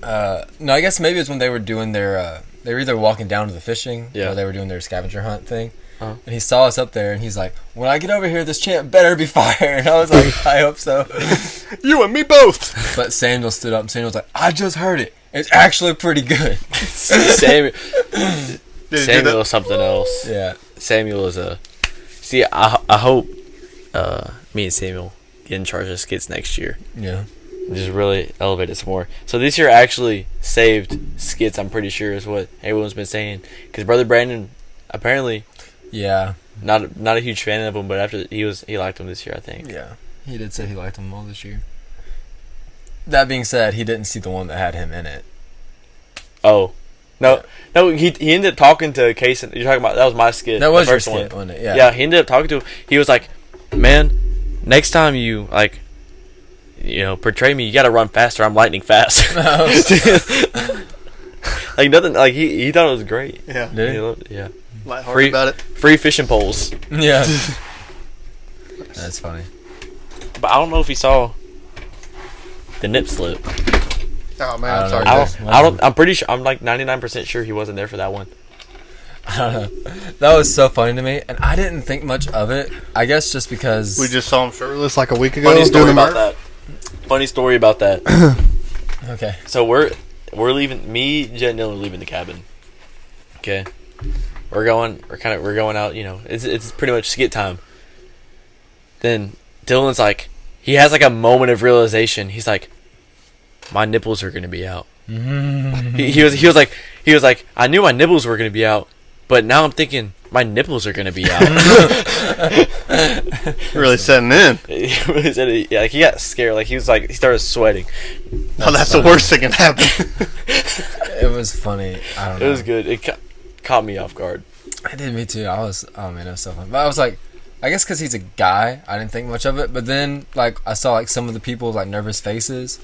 A: no, I guess maybe it's when they were doing their they were either walking down to the fishing
C: Yeah.
A: or they were doing their scavenger hunt thing.
C: Uh-huh.
A: And he saw us up there and he's like, when I get over here, this champ better be fire. And I was like, I hope so.
B: you and me both.
A: But Samuel stood up and Samuel was like, I just heard it. It's actually pretty good.
C: Samuel
B: Did he do
C: Samuel
B: that?
C: is something else.
A: Yeah.
C: Samuel is a. See, I hope me and Samuel get in charge of skits next year.
A: Yeah.
C: Just really elevate it some more. So this year actually saved skits. I'm pretty sure is what everyone's been saying. Because Brother Brandon apparently
A: Yeah.
C: not a huge fan of him, but after he liked him this year, I think.
A: Yeah. He did say he liked them all this year. That being said, he didn't see the one that had him in it.
C: Oh. No, he ended up talking to Case. You're talking about that was my skit.
A: That was
C: the
A: your
C: first one.
A: skit, wasn't it? Yeah.
C: Yeah, he ended up talking to him. He was like, "Man, next time you portray me, you got to run faster. I'm lightning fast." Like nothing. Like he thought it was great.
B: Yeah.
A: Did he?
C: He loved it, yeah.
B: Lighthearted about it.
C: Free fishing poles.
A: Yeah. That's funny.
C: But I don't know if he saw the nip slip.
B: Oh, man,
A: I
B: I'm
A: don't
B: sorry.
A: know.
C: I'm pretty sure. I'm like 99% sure he wasn't there for that one.
A: I don't know. That was so funny to me, and I didn't think much of it. I guess just because
B: We just saw him shirtless like a week ago.
C: Funny
B: doing
C: story
B: the
C: about
B: Murph.
C: that. Funny story about that.
A: Okay.
C: So we're leaving. Me, Jet, and Dylan are leaving the cabin. Okay, we're going out. It's pretty much skit time. Then Dylan's like, he has like a moment of realization. He's like, my nipples are gonna be out. he was like, I knew my nipples were gonna be out, but now I'm thinking my nipples are gonna be out.
B: Really setting in.
C: He really said it, yeah, like he got scared. Like he started sweating.
B: Oh, that's the worst thing can happen.
A: It was funny. I don't know.
C: It was good. It caught me off guard.
A: It did me too. It was so fun. But I was like, I guess because he's a guy, I didn't think much of it. But then, like, I saw like some of the people like nervous faces,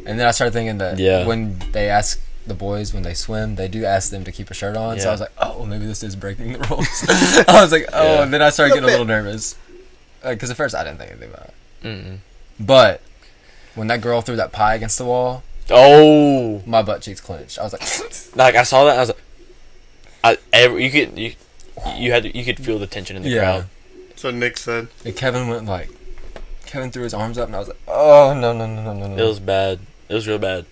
A: and then I started thinking that when they ask the boys when they swim, they do ask them to keep a shirt on.
C: Yeah.
A: So I was like, oh, maybe this is breaking the rules. I was like, oh,
C: Yeah.
A: and then I started getting a little nervous because at first I didn't think anything about it.
C: Mm-mm.
A: But when that girl threw that pie against the wall,
C: Oh,
A: my butt cheeks clenched. I was like,
C: like I saw that. I was like, you could feel the tension in the crowd.
B: That's what Nick said.
A: and Kevin threw his arms up, and I was like, oh no.
C: It was bad. It was real bad.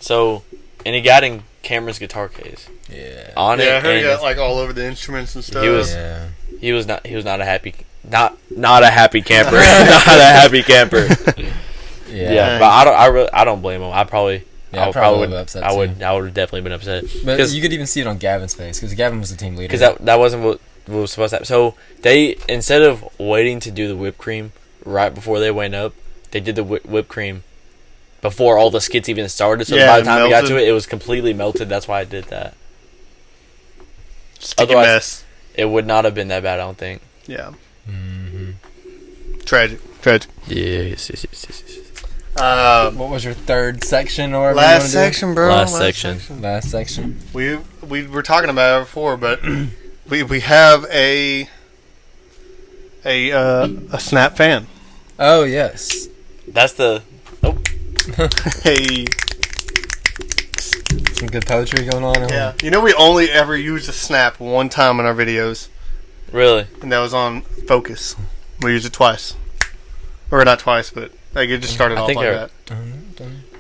C: So, and he got in Cameron's guitar case.
A: Yeah.
C: On it.
B: Yeah, I heard he
C: and
B: got like all over the instruments and stuff.
C: He was not a happy not a happy camper. Not a happy camper. Yeah, but I don't blame him. I probably would
A: be upset.
C: I would have definitely been upset.
A: But you could even see it on Gavin's face because Gavin was the team leader.
C: Because that wasn't what was supposed to happen. So they, instead of waiting to do the whipped cream right before they went up, they did the whipped cream before all the skits even started. So by the time we got to it, it was completely melted. That's why I did that.
B: Sticky
C: Otherwise,
B: mess.
C: it would not have been that bad, I don't think.
B: Yeah.
A: Mm-hmm.
B: Tragic.
C: Yes.
B: What
A: was your third section or
B: last section, bro?
C: Last section.
A: Last section.
B: We were talking about it before, but we have a Snap fan.
A: Oh yes.
C: That's the. Oh.
B: Hey.
A: Some good poetry going on.
B: Yeah. You know, we only ever used a Snap one time in our videos.
C: Really?
B: And that was on Focus. We used it twice. Or not twice, but like it just started off like that.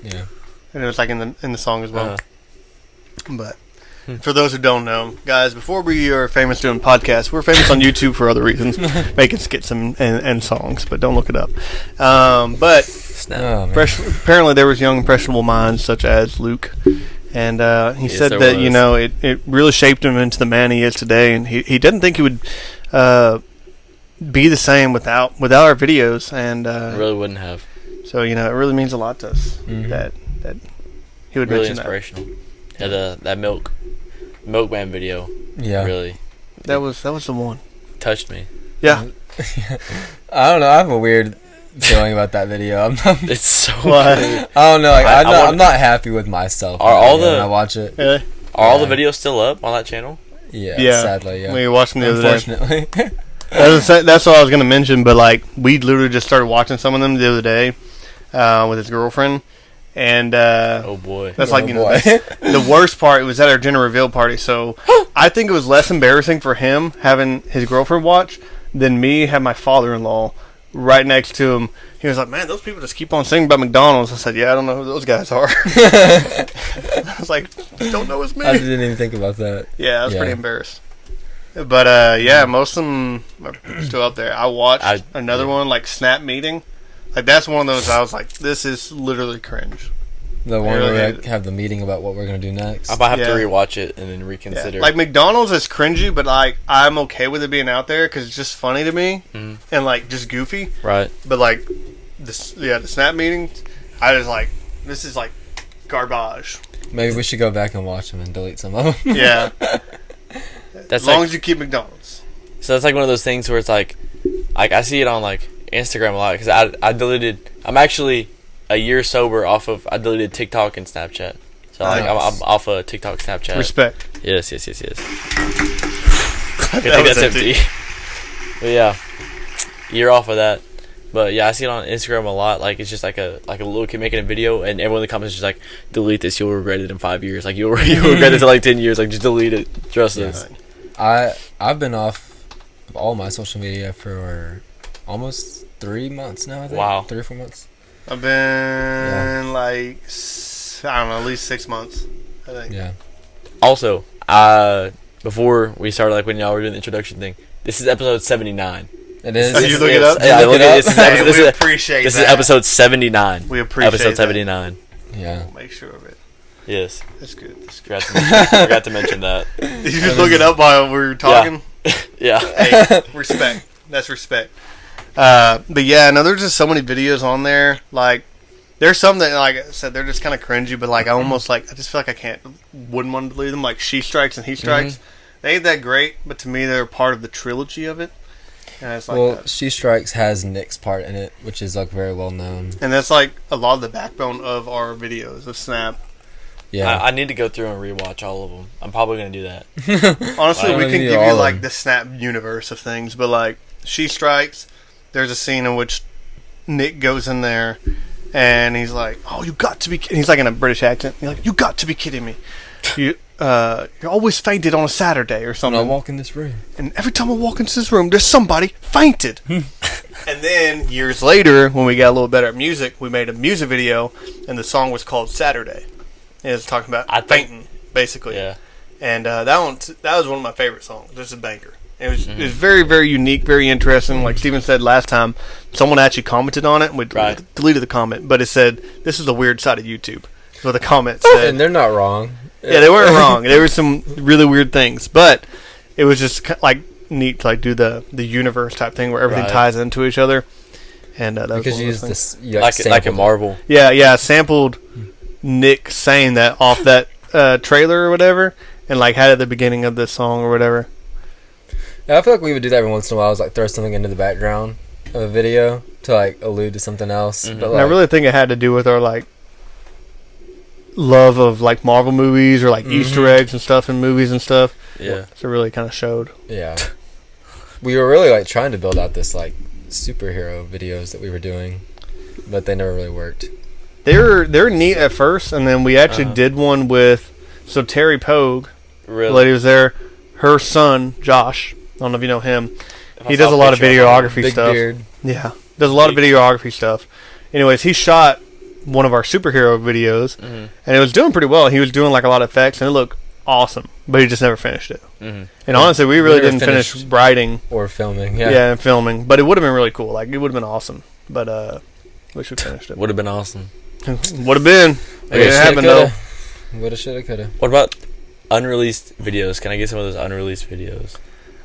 A: Yeah.
B: And it was like in the song as well. But for those who don't know, guys, before we are famous doing podcasts, we're famous on YouTube for other reasons, making skits and songs, but don't look it up. But apparently there was young impressionable minds such as Luke, and he said that it really shaped him into the man he is today, and he didn't think he would be the same without our videos, and
C: really wouldn't have.
B: So it really means a lot to us that he would
C: really
B: mention
C: inspirational. Yeah, that Milkman video.
A: Yeah,
C: really.
B: That was the one.
C: Touched me.
B: Yeah.
A: I don't know. I have a weird feeling about that video.
C: It's so
B: What?
C: good.
A: I don't know. I'm not happy with myself. When I watch it.
B: Really?
C: Are all the videos still up on that channel?
A: Yeah.
B: Yeah.
A: Sadly, yeah.
B: We watched them the other day.
A: Unfortunately.
B: That's what I was going to mention, but like we literally just started watching some of them the other day with his girlfriend, and
C: oh boy,
B: that's the worst part was at our gender reveal party. So I think it was less embarrassing for him having his girlfriend watch than me have my father-in-law right next to him. He was like, "Man, those people just keep on singing about McDonald's." I said, "Yeah, I don't know who those guys are." I was like, "Don't know it's me."
A: I didn't even think about that.
B: Yeah, I was pretty embarrassed. But most of them are still out there. I watched another one, like Snap Meeting. Like that's one of those I was like, this is literally cringe.
A: The one where we have the meeting about what we're gonna do next.
C: I might have to rewatch it and then reconsider.
B: Yeah. Like McDonald's is cringy, but like I'm okay with it being out there because it's just funny to me and like just goofy.
C: Right.
B: But like the Snap Meeting, I was like, this is like garbage.
A: Maybe we should go back and watch them and delete some of them.
B: Yeah.
C: That's
B: as long as you keep McDonald's.
C: So it's like one of those things where it's like I see it on like Instagram a lot because I deleted. I'm actually a year sober off of. I deleted TikTok and Snapchat. So like I'm off of TikTok, Snapchat.
B: Respect.
C: Yes. I think that's empty. But yeah, year off of that. But yeah, I see it on Instagram a lot. Like it's just like a little kid making a video, and everyone in the comments is just like, "Delete this. You'll regret it in 5 years. Like you'll regret this in like 10 years. Like just delete it. Trust us."
A: I've been off of all my social media for almost 3 months now. I think.
C: Wow.
A: 3 or 4 months.
B: I've been like I don't know, at least 6 months. I think.
A: Yeah.
C: Also, before we started, like when y'all were doing the introduction thing, this is episode 79.
A: It is.
B: Oh, you look it up?
C: Yeah, I look it up.
B: We appreciate
C: this
B: that.
C: is episode 79.
B: We appreciate
C: episode
B: that.
C: 79.
A: Yeah.
B: We'll make sure of it.
C: Yes.
B: That's good.
C: Forgot to mention that.
B: Did you just look it up while we were talking?
C: Yeah.
B: Hey, respect. That's respect. But yeah, no, there's just so many videos on there. Like, there's some that, like I said, they're just kind of cringy, but like, I just feel like wouldn't want to delete them. Like, She Strikes and He Strikes. They ain't that great, but to me, they're part of the trilogy of it. And it's like
A: She Strikes has Nick's part in it, which is like very well known.
B: And that's like a lot of the backbone of our videos of Snap.
C: Yeah. I need to go through and rewatch all of them. I'm probably going to do that.
B: Honestly, we can give you like the Snap universe of things, but like She Strikes, there's a scene in which Nick goes in there and he's like, "Oh, you got to be," he's like in a British accent. He's like, "You got to be kidding me. You're always fainted on a Saturday or something."
A: When I walk in this room,
B: and every time I walk into this room, there's somebody fainted. And then years later, when we got a little better at music, we made a music video, and the song was called Saturday. It was talking about fainting, basically.
C: Yeah.
B: And that was one of my favorite songs. This is a banger. It was very, very unique, very interesting. Like Steven said last time, someone actually commented on it, and we deleted the comment, but it said, "This is the weird side of YouTube." So the comment said,
A: and they're not wrong.
B: Yeah, they weren't wrong. There were some really weird things, but it was just like neat to like do the universe type thing where everything ties into each other. And that
A: because
B: was
A: you use
B: things.
A: this
C: like a Marvel.
B: Yeah, I sampled Nick saying that off that trailer or whatever, and like had it at the beginning of the song or whatever.
A: Yeah, I feel like we would do that every once in a while. Is like throw something into the background of a video to like allude to something else. But
B: And I really think it had to do with our like love of like Marvel movies or like Easter eggs and stuff in movies and stuff.
C: Yeah.
B: So it really kind of showed.
A: Yeah. We were really like trying to build out this like superhero videos that we were doing, but they never really worked.
B: They're neat at first, and then we actually did one with Terry Pogue.
C: Really?
B: The lady was there. Her son Josh. I don't know if you know him. He does a lot of videography
A: Big
B: stuff.
A: beard.
B: Yeah, does a lot of videography stuff. Anyways, he shot one of our superhero videos, and it was doing pretty well. He was doing like a lot of effects, and it looked awesome, but he just never finished it. And honestly, we really didn't finish writing
A: or filming.
B: and filming, but it would have been really cool. Like it would have been awesome, but wish we finished it.
C: Would have been awesome.
B: Would have been. It didn't happen though.
A: Woulda, shoulda, coulda.
C: What about unreleased videos? Can I get some of those unreleased videos?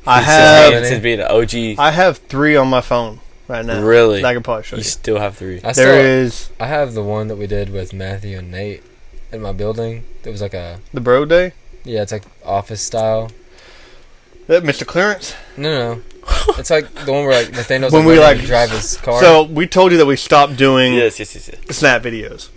B: I have.
C: Since being an OG.
B: I have 3 on my phone right now.
C: Really?
B: I can probably show
C: You
B: you.
C: still have 3.
B: I
A: have the one that we did with Matthew and Nate in my building. It was like a
B: the Bro Day.
A: Yeah, it's like office style.
B: That Mr. Clearance.
A: No. It's like the one where like Nathaniel's
B: when we like
A: drive his car.
B: So we told you that we stopped doing
C: yes.
B: Snap videos.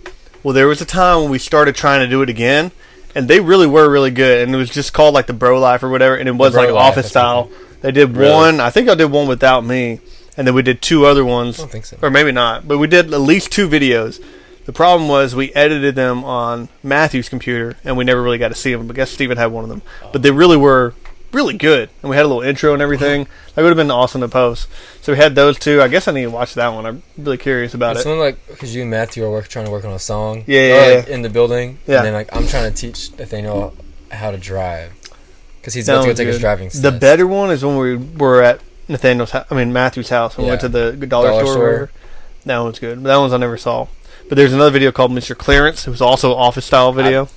B: Well, there was a time when we started trying to do it again, and they really were really good. And it was just called like the Bro Life or whatever, and it was like office style. They did one. I think I did one without me, and then we did 2 other ones.
A: I don't think so.
B: Or maybe not, but we did at least 2 videos. The problem was we edited them on Matthew's computer, and we never really got to see them. But I guess Steven had one of them. But they really were really good, and we had a little intro and everything. That would have been awesome to post. So we had those 2. I guess I need to watch that one. I'm really curious about
A: it's
B: it.
A: one like because you and Matthew are trying to work on a song.
B: Yeah.
A: In the building.
B: Yeah.
A: And then like I'm trying to teach Nathaniel how to drive because he's about to go take his driving test.
B: The better one is when we were at Matthew's house. We went to the dollar store. That one's good. That one's I never saw. But there's another video called Mr. Clearance. It was also an office style video.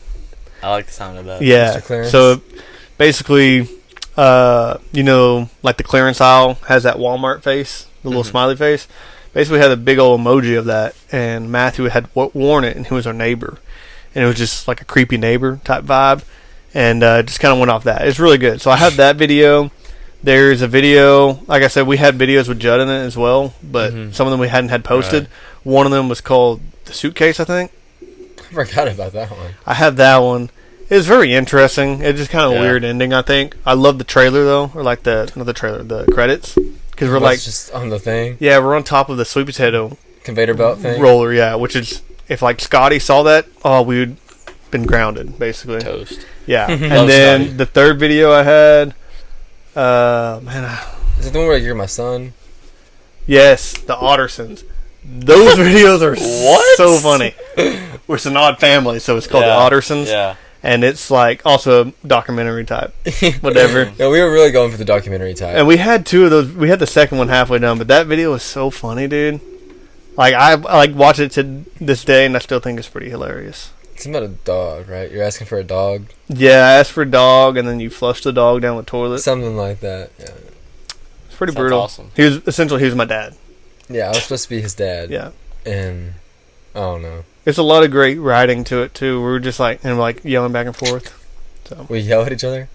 C: I like the sound of that.
B: Yeah.
A: Mr. Clearance.
B: So basically, like the clearance aisle has that Walmart face, the little smiley face. Basically, we had a big old emoji of that, and Matthew had worn it, and he was our neighbor, and it was just like a creepy neighbor type vibe, and just kind of went off that. It's really good. So I have that video. There's a video, like I said, we had videos with Judd in it as well, but some of them we hadn't had posted. Right. One of them was called The Suitcase, I think.
A: I forgot about that one.
B: I have that one. It was very interesting. It's just kind of a weird ending, I think. I love the trailer, though, or like the credits. Because we're like
A: just on the thing.
B: Yeah, we're on top of the sweet potato
A: conveyor belt thing.
B: Roller, yeah, which is, if like Scotty saw that, we would been grounded, basically.
C: Toast.
B: Yeah. And then Scotty. The third video I had,
A: is it the one where you're my son?
B: Yes, the Ottersons. Those videos are so funny. We're an odd family, so it's called the Ottersons.
C: Yeah.
B: And it's like also a documentary type, whatever.
A: Yeah, we were really going for the documentary type.
B: And we had 2 of those. We had the second one halfway done, but that video was so funny, dude. Like I like watch it to this day, and I still think it's pretty hilarious.
A: It's about a dog, right? You're asking for a dog.
B: Yeah, I asked for a dog, and then you flush the dog down the toilet.
A: Something like that. Yeah.
B: It's pretty brutal.
C: Awesome.
B: He was my dad.
A: Yeah, I was supposed to be his dad.
B: Yeah.
A: And I don't know.
B: There's a lot of great writing to it too. We were just like yelling back and forth. So
A: we yell at each other.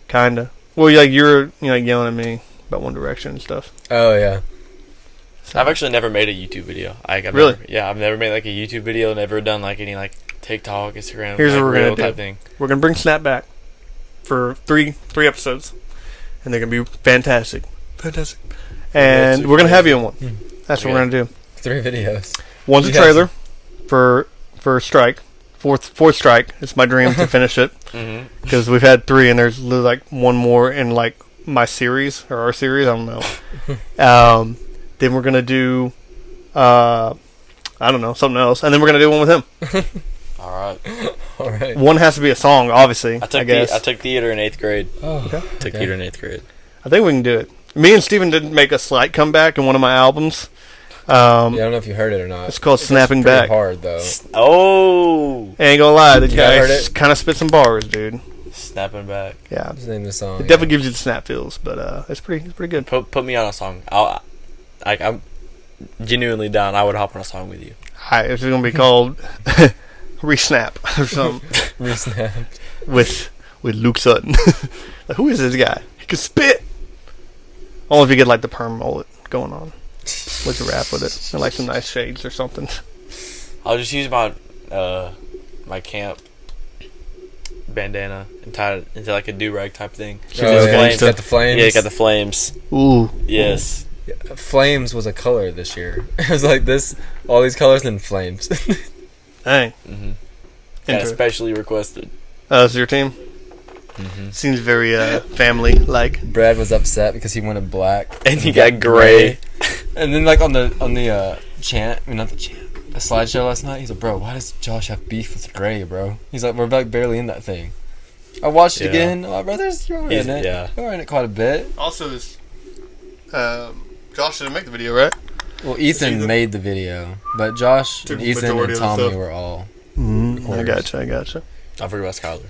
B: Kinda. Well, you're yelling at me about One Direction and stuff.
A: Oh yeah.
C: So. I've actually never made a YouTube video.
B: Really?
C: I've never made like a YouTube video. Never done like any like TikTok, Instagram.
B: Here's
C: like,
B: what we're gonna do.
C: Type thing.
B: We're gonna bring Snap back for three episodes, and they're gonna be fantastic. And we're gonna have you in one. That's what we're gonna do.
A: 3 videos.
B: One's a
A: Yes.
B: trailer for Strike. Fourth Strike. It's my dream to finish it
C: Mm-hmm.
B: because we've had 3 and there's like one more in like my series or our series. I don't know. Then we're gonna do I don't know, something else, and then we're gonna do one with him.
C: All right.
A: All right.
B: One has to be a song, obviously.
C: I
B: guess.
C: took theater in 8th grade.
A: Oh,
B: Okay.
C: Took theater in 8th grade.
B: I think we can do it. Me and Steven did make a slight comeback in one of my albums.
A: Yeah, I don't know if you heard it or not.
B: It's called Snapping
A: pretty
B: Back.
A: hard though.
C: Oh,
B: Ain't gonna lie, the
A: Yeah, I
B: guy
A: heard it.
B: kind of spit some bars, dude.
C: snapping back.
B: Yeah,
A: What's the name of the song?
B: it definitely gives you the snap feels, but it's pretty good.
C: Put me on a song. I'm genuinely down. I would hop on a song with you.
B: Alright, it's gonna be called Resnap or something
A: Resnapped.
B: with Luke Sutton. Like, who is this guy? He can spit. Only if you get like the perm mullet going on. With the rap with it, and like some nice shades or something.
C: I'll just use my my camp bandana and tie it into like a do-rag type thing.
A: Oh,
C: Just
A: yeah,
C: flames.
A: you got the flames.
C: Yeah, got the flames.
B: Ooh,
C: Yes.
A: Flames was a color this year. It was like this, all these colors and flames.
B: dang.
C: Mm-hmm. Got
B: Inter-
C: especially requested.
B: Is your team?
C: Mm-hmm.
B: Seems very family like.
A: Brad was upset because he wanted black
C: And he got gray.
A: And then like on the chant, I mean not the chant, the slideshow last night, he's like, bro, why does Josh have beef with gray, bro? He's like, we're like barely in that thing. I watched it
C: Yeah.
A: again. Oh, brothers, you're in it.
C: Yeah.
A: You're in it quite a bit.
B: Also, this Josh didn't make the video, right?
A: Well, Ethan made the video, but Josh,
B: Took
A: and
B: the
A: Ethan,
B: majority
A: and
B: of the
A: Tommy
B: stuff.
A: were all.
B: I gotcha.
C: Don't forget about Skylar.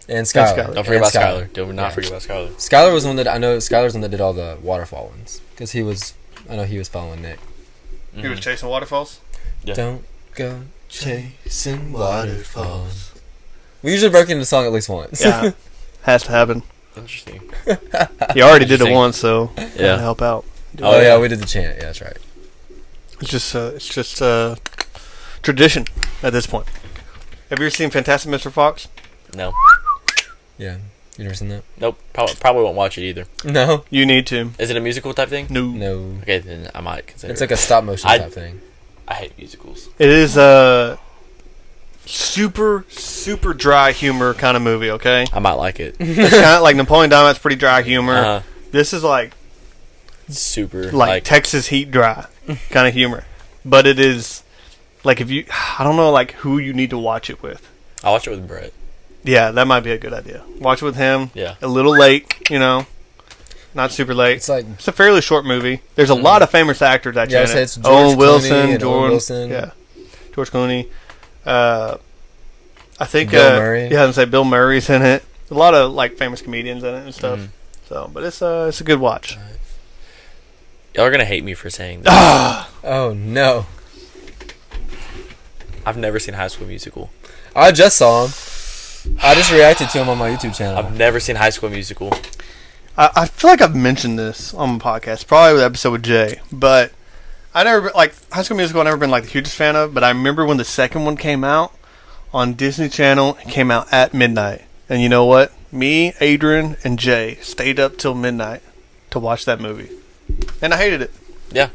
A: And Skylar.
B: Skylar.
C: Don't forget about Skylar. Do not forget about Skylar.
A: Skylar was the one that I know. Skylar's the one that did all the waterfall ones because I know he was following Nick.
B: He was chasing waterfalls.
C: Yeah.
A: Don't go chasing waterfalls. We usually break into the song at least once.
B: Yeah, has to happen.
C: Interesting.
B: He already did it
C: Interesting.
B: once, so
C: Yeah.
B: help out.
A: Oh yeah, we did the chant. Yeah, that's right.
B: It's just tradition at this point. Have you ever seen Fantastic Mr. Fox?
C: No.
A: Yeah, you never seen that?
C: Nope. Probably won't watch it either.
A: No,
B: You need to.
C: Is it a musical type thing?
B: No.
A: no.
C: Okay, then I might consider
A: It's
C: it.
A: like a stop motion
C: I-
A: type thing.
C: I hate musicals.
B: It is a super dry humor kind of movie. Okay,
C: I might like it.
B: it's kind of like Napoleon Dynamite's pretty dry humor.
C: Uh,
B: This is like
C: super.
B: like Texas heat dry kind of humor, but it is like if you I don't know like who you need to watch it with.
C: I'll watch it with Brett.
B: Yeah, that might be a good idea. Watch it with him.
C: Yeah.
B: A little late, not super late.
A: It's like
B: It's a fairly short movie. There's a lot of famous actors actually.
A: Yeah,
B: in
A: I'd say
B: it.
A: it's George
B: Owen
A: Clooney
B: Wilson,
A: and Owen
B: Jordan,
A: Wilson.
B: yeah, George Clooney. I think
A: Bill Murray.
B: Yeah, I'd say Bill Murray's in it. A lot of like famous comedians in it and stuff.
C: Mhm.
B: So, but it's a good watch.
C: Y'all are gonna hate me for saying that.
A: oh no,
C: I've never seen High School Musical.
A: I just saw him. I just reacted to him on my YouTube channel.
C: I've never seen High School Musical.
B: I feel like I've mentioned this on my podcast, probably with the episode with Jay, but I never like High School Musical. I've never been like the hugest fan of, but I remember when the second one came out on Disney Channel. It came out at midnight, and you know what? Me, Adrian, and Jay stayed up till midnight to watch that movie, and I hated it.
C: Yeah,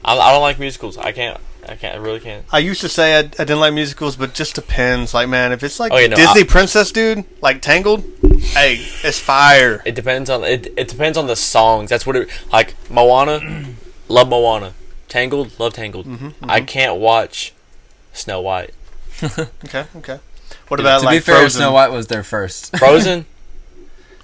C: I don't like musicals. I can't. I really can't.
B: I used to say I didn't like musicals, but just depends. Like, man, if it's like
C: Okay, no,
B: Disney Princess, dude, like Tangled, hey, it's fire.
C: It depends on it depends on the songs. That's what it like. Moana, love Moana. Tangled, love Tangled. I can't watch Snow White.
B: Okay. What about
A: to
B: like
A: be fair,
B: Frozen?
A: Snow White was there first.
C: Frozen.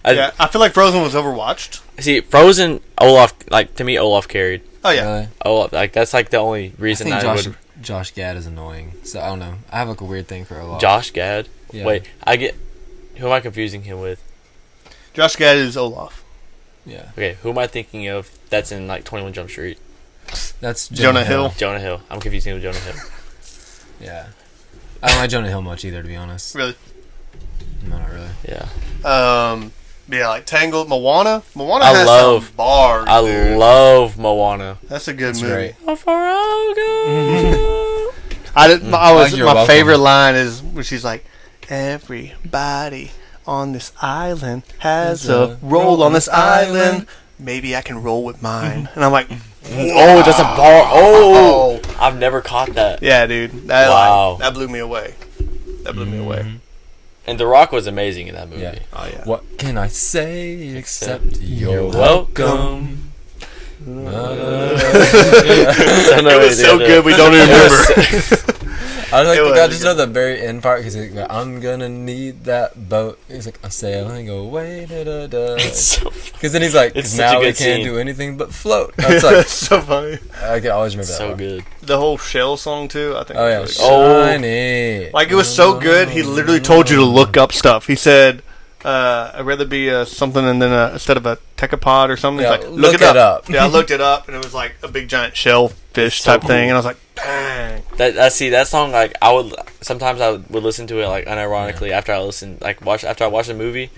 B: Yeah, I feel like Frozen was overwatched.
C: See, Frozen. Olaf, like to me, Olaf carried.
B: Oh yeah,
A: Really?
C: Olaf, like that's like the only
A: I
C: reason
A: think
C: I would.
A: Josh Gad is annoying. So I don't know. I have like a weird thing for a lot.
C: Josh Gad.
A: Yeah.
C: Wait, I get. Who am I confusing him with?
B: Josh Gad is Olaf.
A: Yeah,
C: Okay, who am I thinking of? That's in like 21 Jump Street.
A: that's
B: Jonah Hill.
C: Jonah Hill. I'm confusing him with Jonah Hill.
A: Yeah, I don't like Jonah Hill much either, to be honest.
B: Really?
A: No, not really.
C: Yeah.
B: Yeah, like Tangled, Moana. Moana
C: I
B: has
C: love-
B: some bars.
C: I
B: dude.
C: love Moana.
B: That's a good
A: That's
B: movie.
A: great.
C: How far I'll go.
B: I did. I was.
A: Like, you're
B: my
A: welcome.
B: favorite line is when she's like, "Everybody on this island has a roll on this island. Maybe I can roll with mine." And I'm like,
C: Oh, that's a bar. Oh, I've never caught that.
B: Yeah, dude. That,
C: Wow.
B: that blew me away. That blew me away.
C: And The Rock was amazing in that movie.
A: Yeah.
B: Oh, yeah.
A: What can I say except you're
C: welcome.
B: It was so good, we don't even remember.
A: I like
B: It
A: the
B: was
A: guy. Just
B: good.
A: know the very end part because he's like, "I'm gonna need that boat." He's like, "I'm sailing away."
C: It's so
A: Because then he's like,
C: It's
A: "'Cause
C: such
A: now
C: a
A: we
C: good
A: can't
C: scene.
A: do anything but float." That's like,
B: It's so funny.
A: I can always remember that.
C: so
A: part.
C: good.
B: The whole Shell song, too, I think.
A: Oh yeah,
B: was really good.
A: shiny.
B: Like, it was so good, he literally told you to look up stuff. He said, I'd rather be something and then instead of a Tekapod or something.
A: Yeah,
B: He's like,
A: look it up.
B: Yeah, I looked it up, and it was like a big giant shellfish
C: So
B: type
C: cool.
B: thing, and I was like, dang.
C: That song, like, I would listen to it, like, unironically after I watched the movie.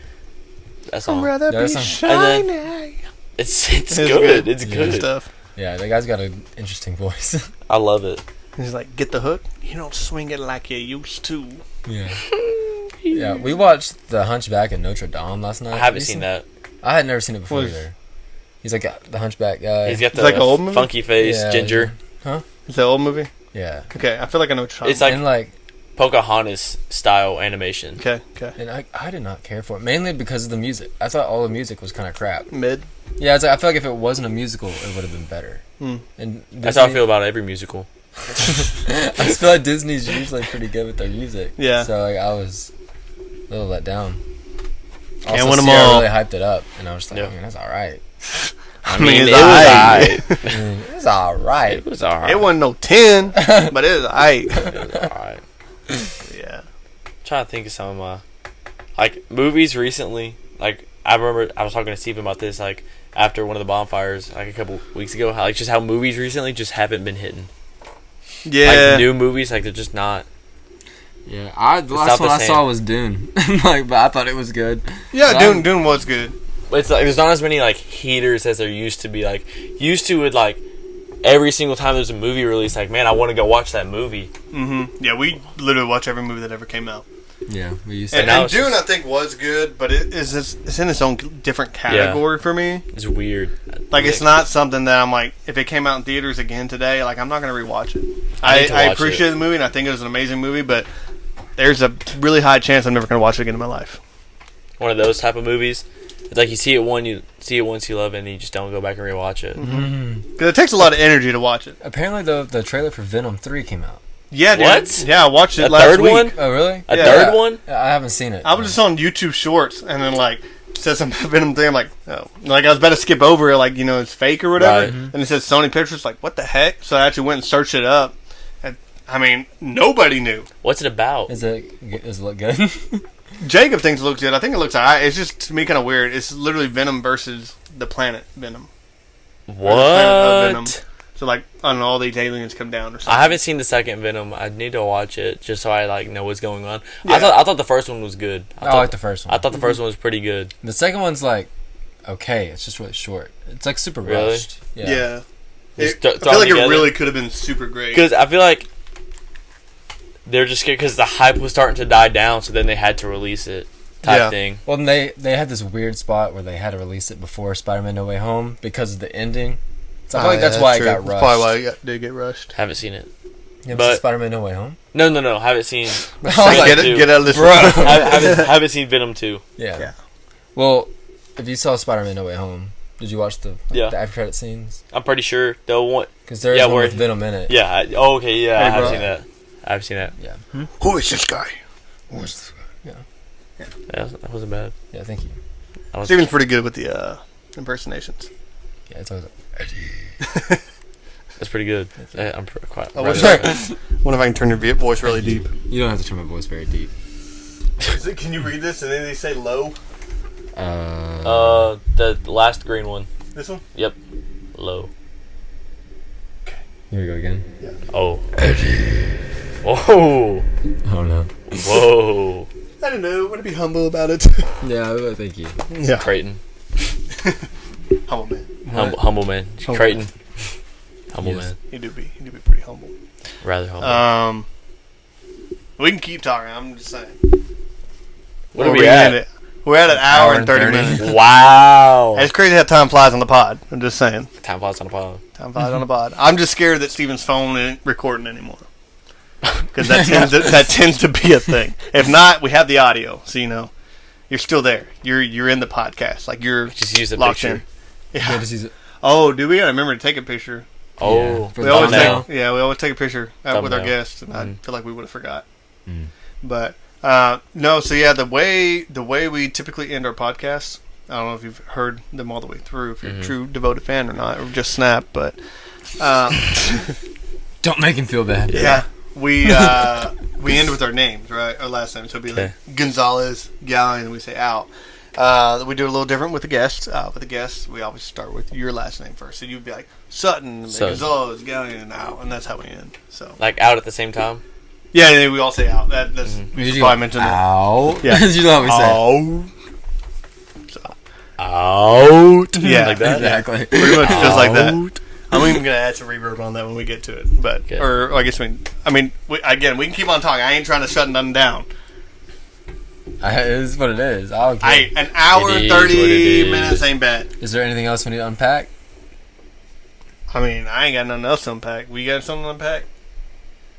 C: That song.
B: rather
A: Yeah,
B: be
A: that
B: shiny.
C: It's
B: It's
C: good. It's
A: Yeah.
C: good.
B: Stuff.
A: Yeah, that guy's got an interesting voice.
C: I love it.
B: He's like, get the hook? You don't swing it like you used to.
A: Yeah. Yeah, we watched The Hunchback in Notre Dame last night.
C: I haven't seen that.
A: I had never seen it before
B: What is-
A: either. He's like the Hunchback guy.
C: He's got
B: It's
C: the
B: like an old movie?
C: funky face,
A: Yeah,
C: ginger.
B: Is that an old movie?
A: Yeah.
B: Okay, I feel like I know what you're talking
C: It's like
A: And like,
C: Pocahontas style animation.
B: Okay, okay.
A: and I did not care for it mainly because of the music. I thought all the music was kind of crap.
B: Mid.
A: Yeah, it's like, I feel like if it wasn't a musical, it would have been better.
B: Hmm.
A: And
C: That's how I
A: Disney-
C: feel about every musical.
A: I just feel like Disney's usually pretty good with their music.
B: Yeah.
A: So like I was a little let down.
B: Can't
A: Also,
B: win 'em
A: Sierra
B: all.
A: really hyped it up, and I was like,
C: Yeah.
A: I mean, that's all right.
C: I
B: mean,
C: mean,
B: it's
C: it was
B: alright.
C: alright.
A: I mean, it's all right.
C: It was alright.
B: It wasn't no 10, but it was aight.
C: It was alright.
B: Yeah.
C: Trying to think of some of my like movies recently. Like I remember I was talking to Steven about this like after one of the bonfires like a couple weeks ago. How movies recently just haven't been hitting.
B: Yeah.
C: Like new movies, like they're just not.
A: Yeah, the
C: not
A: last
C: the
A: one I
C: same.
A: saw was Dune. Like, but I thought it was good.
B: Yeah,
A: But
B: Dune was good.
C: It's like there's not as many like heaters as there used to be. Like used to would like every single time there's a movie release, like man, I want to go watch that movie.
B: Mm-hmm. Yeah, we literally watch every movie that ever came out.
A: Yeah, we used
B: And,
A: to.
C: now
B: and
C: it's
B: Dune,
C: just-
B: I think, was good, but it's in its own different category for me.
C: It's weird.
B: Like, it's not something that I'm like, if it came out in theaters again today, like, I'm not going to rewatch it.
C: I need to
B: I
C: watch
B: appreciate
C: it.
B: the movie, and I think it was an amazing movie, but there's a really high chance I'm never going to watch it again in my life.
C: One of those type of movies. It's like you see it once you love it, and you just don't go back and rewatch it.
A: Mm-hmm.
B: Because it takes a lot of energy to watch it.
A: Apparently, the trailer for Venom 3 came out.
B: Yeah, dude.
C: What?
B: Yeah, I watched it
C: A
B: last
C: third
B: week.
C: one?
A: Oh, really?
C: A
B: Yeah.
C: third one?
A: I haven't seen it.
B: I was just on YouTube Shorts, and then, like, it says some Venom thing. I'm like, oh. Like, I was about to skip over it, like, it's fake or whatever.
C: Right.
B: And it says Sony Pictures. Like, what the heck? So I actually went and searched it up. And, I mean, nobody knew.
C: What's it about?
A: Does it look good?
B: Jacob thinks it looks good. I think it looks alright. It's just, to me, kind of weird. It's literally Venom versus the planet Venom. planet of Venom.
C: What?
B: So, like, I don't know, all these aliens come down or something.
C: I haven't seen the second Venom. I need to watch it just so I like know what's going on.
B: Yeah.
C: I thought the first one was good.
A: I like the first one.
C: I thought the first one was pretty good.
A: The second one's like okay. It's just really short. It's like super
C: Really?
A: rushed.
B: Yeah.
C: Just
B: I
C: throw
B: feel
C: them
B: like it
C: together.
B: really could have been super great.
C: Because I feel like they're just scared because the hype was starting to die down, so then they had to release it type
B: Yeah.
C: thing.
A: Well, and they had this weird spot where they had to release it before Spider-Man: No Way Home because of the ending. So I feel like that's why it got rushed.
B: That's probably why it did get rushed.
C: Haven't seen it.
A: Yeah,
C: but-
A: Spider-Man: No Way Home.
C: No, haven't seen.
A: I was like,
B: Get,
C: two.
B: get out of this
A: Bro.
C: haven't seen Venom 2.
A: Yeah.
B: Yeah.
A: Well, if you saw Spider-Man: No Way Home, did you watch the
C: Yeah.
A: after credit scenes?
C: I'm pretty sure they'll want.
A: Because there's
C: Yeah,
A: one
C: where-
A: with Venom in it.
C: Yeah. Okay. Yeah.
A: Hey,
C: I have
A: bro.
C: seen that. I've seen that.
B: Who is this guy?
C: Yeah, that wasn't bad.
A: Yeah, thank you.
C: I was,
B: Steven's pretty good with the impersonations.
A: Yeah, it's always like,
C: that's pretty good. I'm quite.
B: I
C: proud
B: wish
C: of
B: I,
C: that.
B: wonder if I can turn your voice really deep.
A: you don't have to turn my voice very deep.
B: Can you read this and then they say low?
C: The last green one.
B: This one?
C: Yep. Low.
A: Here we go again.
C: Oh. Whoa.
A: Oh no.
C: Whoa.
B: I don't know. I want to be humble about it.
A: Yeah, thank you.
B: Yeah.
C: Creighton.
B: Humble man.
C: Humble man.
B: Humble
C: Creighton. Humble
A: Yes.
C: man.
B: He do be pretty humble.
C: Rather humble.
B: We can keep talking. I'm just saying.
C: what are
B: Where
C: we
B: gonna end
C: at?
B: it? We're at an hour and 30 minutes.
C: Wow.
B: It's crazy how time flies on the pod. I'm just saying.
C: Time flies on the pod.
B: Time flies on the pod. I'm just scared that Steven's phone isn't recording anymore. Because that tends to be a thing. If not, we have the audio. So, you're still there. You're in the podcast. Like, you're
C: just use a
B: locked
C: picture.
B: in. Yeah.
A: Yeah, just use it.
B: Oh, do we? I remember to take a picture.
C: Oh.
A: For
B: We
A: the
B: always
A: thumbnail.
B: we always take a picture with our
C: Thumbnail.
B: guests, and I feel like we would have forgot.
A: Mm.
B: But no, so yeah, the way we typically end our podcasts, I don't know if you've heard them all the way through, if you're a true devoted fan or not, or just snap, but
A: Don't make him feel bad.
B: yeah, we end with our names, right? Our last names, so it'll be like Gonzalez Galyean, and we say out. We do a little different with the guests. With the guests, we always start with your last name first. So you'd be like Sutton, and then Gonzalez Galyean, out, and that's how we end. So
C: Like out at the same time?
B: yeah, and then we all say out. That's we should probably mention that.
A: Ow.
B: Yeah.
A: You know how we say.
B: Out.
C: Out.
B: Yeah,
C: Like that?
A: Exactly.
B: pretty much just like that. I'm even gonna add some reverb on that when we get to it, but
C: Okay.
B: or I guess we can keep on talking. I ain't trying to shut nothing down.
A: It is what it is. I don't care.
B: Hey, an hour
C: It
B: and
C: is what it
B: 30
C: is.
B: minutes ain't bad.
A: Is there anything else we need to unpack?
B: I mean, I ain't got nothing else to unpack. We got something to unpack?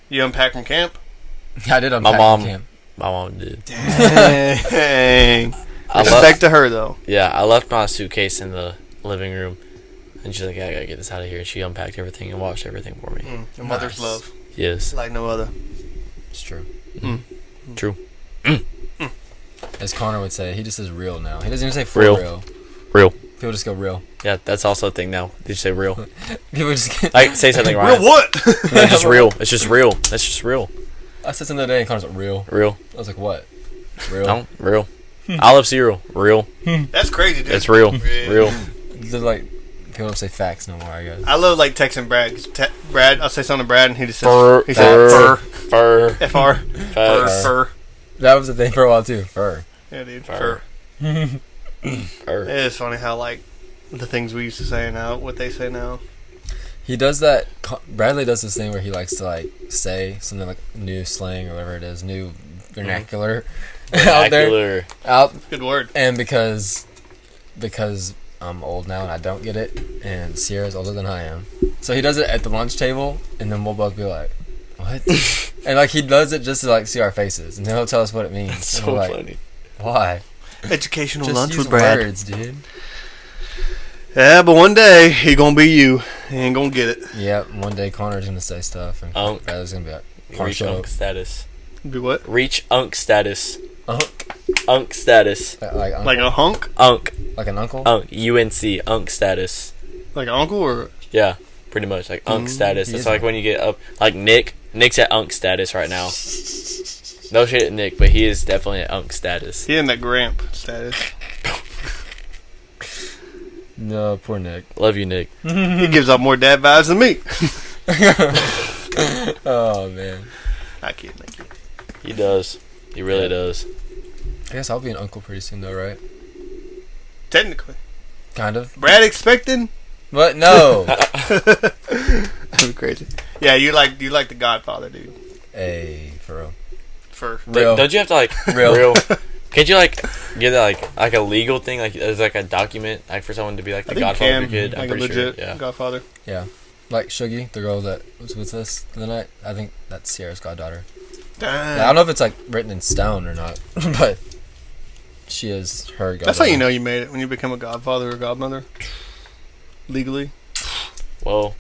B: You unpack from camp?
A: I did unpack
C: mom-
A: from camp.
C: My mom did.
B: Dang.
C: I
B: Respect to her, though.
C: Yeah, I left my suitcase in the living room. And she's like, yeah, I gotta get this out of here. She unpacked everything and washed everything for me.
B: A mother's
A: Nice.
B: love.
C: Yes.
B: Like no other.
A: It's true.
C: True.
A: As Connor would say, he just says real now. He doesn't even say for
C: Real.
A: real.
C: Real.
A: People just go real.
C: Yeah, that's also a thing now. Did you say real?
A: People just get...
C: Like, say something right.
B: Real what?
C: It's just real. It's just real. That's just real.
A: I said something the other day and Connor's like, real.
C: Real.
A: I was like, what? Real?
C: No, real. Olive cereal. Real.
B: That's crazy, dude.
C: It's real. Real.
A: They're like, people don't say facts no more, I guess.
B: I love like texting Brad. 'Cause Brad, I'll say something to Brad, and he just says
C: Fur.
B: he said
C: Fur.
B: fur.
C: Fur.
B: Fr.
C: Facts.
B: Fur.
A: That was the thing for a while too. Fur.
B: Yeah, dude.
C: Fur.
B: Fur.
C: Fur.
B: It is funny how like the things we used to say now, what they say now.
A: He does that. Bradley does this thing where he likes to like say something like new slang or whatever it is, new vernacular out there.
C: Vernacular.
B: Good word.
A: And because I'm old now and I don't get it, and Sierra's older than I am, so he does it at the lunch table, and then we'll both be like, "What?" And like he does it just to like see our faces, and then he'll tell us what it means.
C: That's
A: And
C: so
A: we're like,
C: funny.
A: Why?
B: Educational
A: Just
B: lunch
A: use
B: with Brad.
A: words, dude.
B: Yeah, but one day he gonna be you. He ain't gonna get it.
A: Yep. One day Connor's gonna say stuff, and
C: Unk.
A: Bradley's gonna be like, "Connor,
C: Reach
A: shut
C: unk
A: up."
C: status.
B: Be what?
C: Reach unk status.
A: Unk.
C: Unk status.
A: Like uncle?
B: Like a hunk?
C: Unk.
A: Like an uncle?
C: Unk. UNC. Unk status.
B: Like an uncle or?
C: Yeah, pretty much like unk status.
A: he
C: That's
A: is
C: like when you get up, like Nick. Nick's at unk status right now. No shit at Nick, but he is definitely at unk status.
B: He in that gramp status.
A: No, poor Nick.
C: Love you, Nick.
B: He gives off more dad vibes than me.
A: Oh man.
B: I kid.
C: He does. He really does.
A: I guess I'll be an uncle pretty soon, though, right?
B: Technically.
A: Kind of.
B: Brad expecting?
A: But no.
B: That'd be crazy. Yeah, you like the Godfather, dude.
A: Hey, for real.
B: For
A: Real.
C: Don't you have to like
A: Real.
C: Can't you like get that like a legal thing? Like there's like a document like for someone to be like the
B: I think
C: Godfather
B: Cam,
C: of your kid. I'm
B: like a
C: pretty
B: legit
C: sure. Yeah.
B: Godfather.
A: Yeah. Like Shuggy, the girl that was with us the other night. I think that's Sierra's goddaughter. I don't know if it's like written in stone or not, but she is her goddaughter.
B: That's how you know you made it, when you become a godfather or godmother. Legally.
C: Well,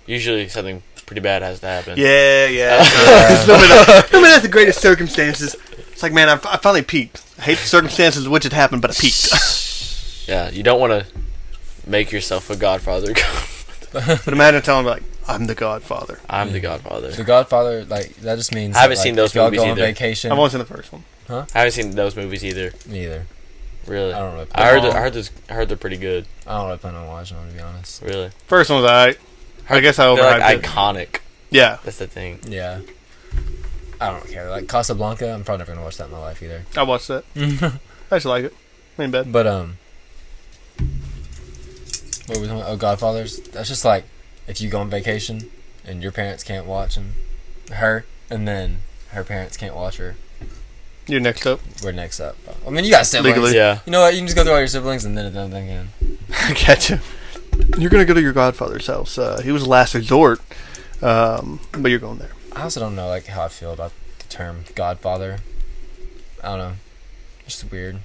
C: usually something pretty bad has to happen.
B: Yeah. I mean, that's the greatest circumstances. It's like, man, I finally peaked. I hate the circumstances in which it happened, but I peaked.
C: Yeah, you don't want to make yourself a Godfather.
B: But imagine telling me, like, I'm the Godfather.
C: I'm the Godfather.
A: The Godfather, like that just means
C: I haven't
A: that,
C: seen
A: like,
C: those
A: if y'all
C: movies
A: go on
C: either.
A: vacation.
B: I've only seen the first one.
C: I haven't seen those movies either.
A: Me either.
C: Really?
A: I don't really.
C: I heard they're pretty good.
A: I don't really plan on watching them, to be honest.
C: Really?
B: First one was alright. I guess I
C: They're
B: overhyped
C: like
B: it.
C: iconic.
B: Yeah,
C: That's the thing.
A: Yeah. I don't care. Like Casablanca, I'm probably never gonna watch that in my life either.
B: I watched that. I actually like it. Ain't bad.
A: But what were we talking about? Oh, Godfathers. That's just like if you go on vacation and your parents can't watch her, and then her parents can't watch her.
B: You're next up.
A: We're next up. I mean, you got siblings.
B: Legally.
C: Yeah.
A: You know what? You can just go through all your siblings and then it's done again.
B: I gotcha. You're gonna go to your godfather's house. He was the last resort, but you're going there.
A: I also don't know like how I feel about the term Godfather. I don't know. It's just weird.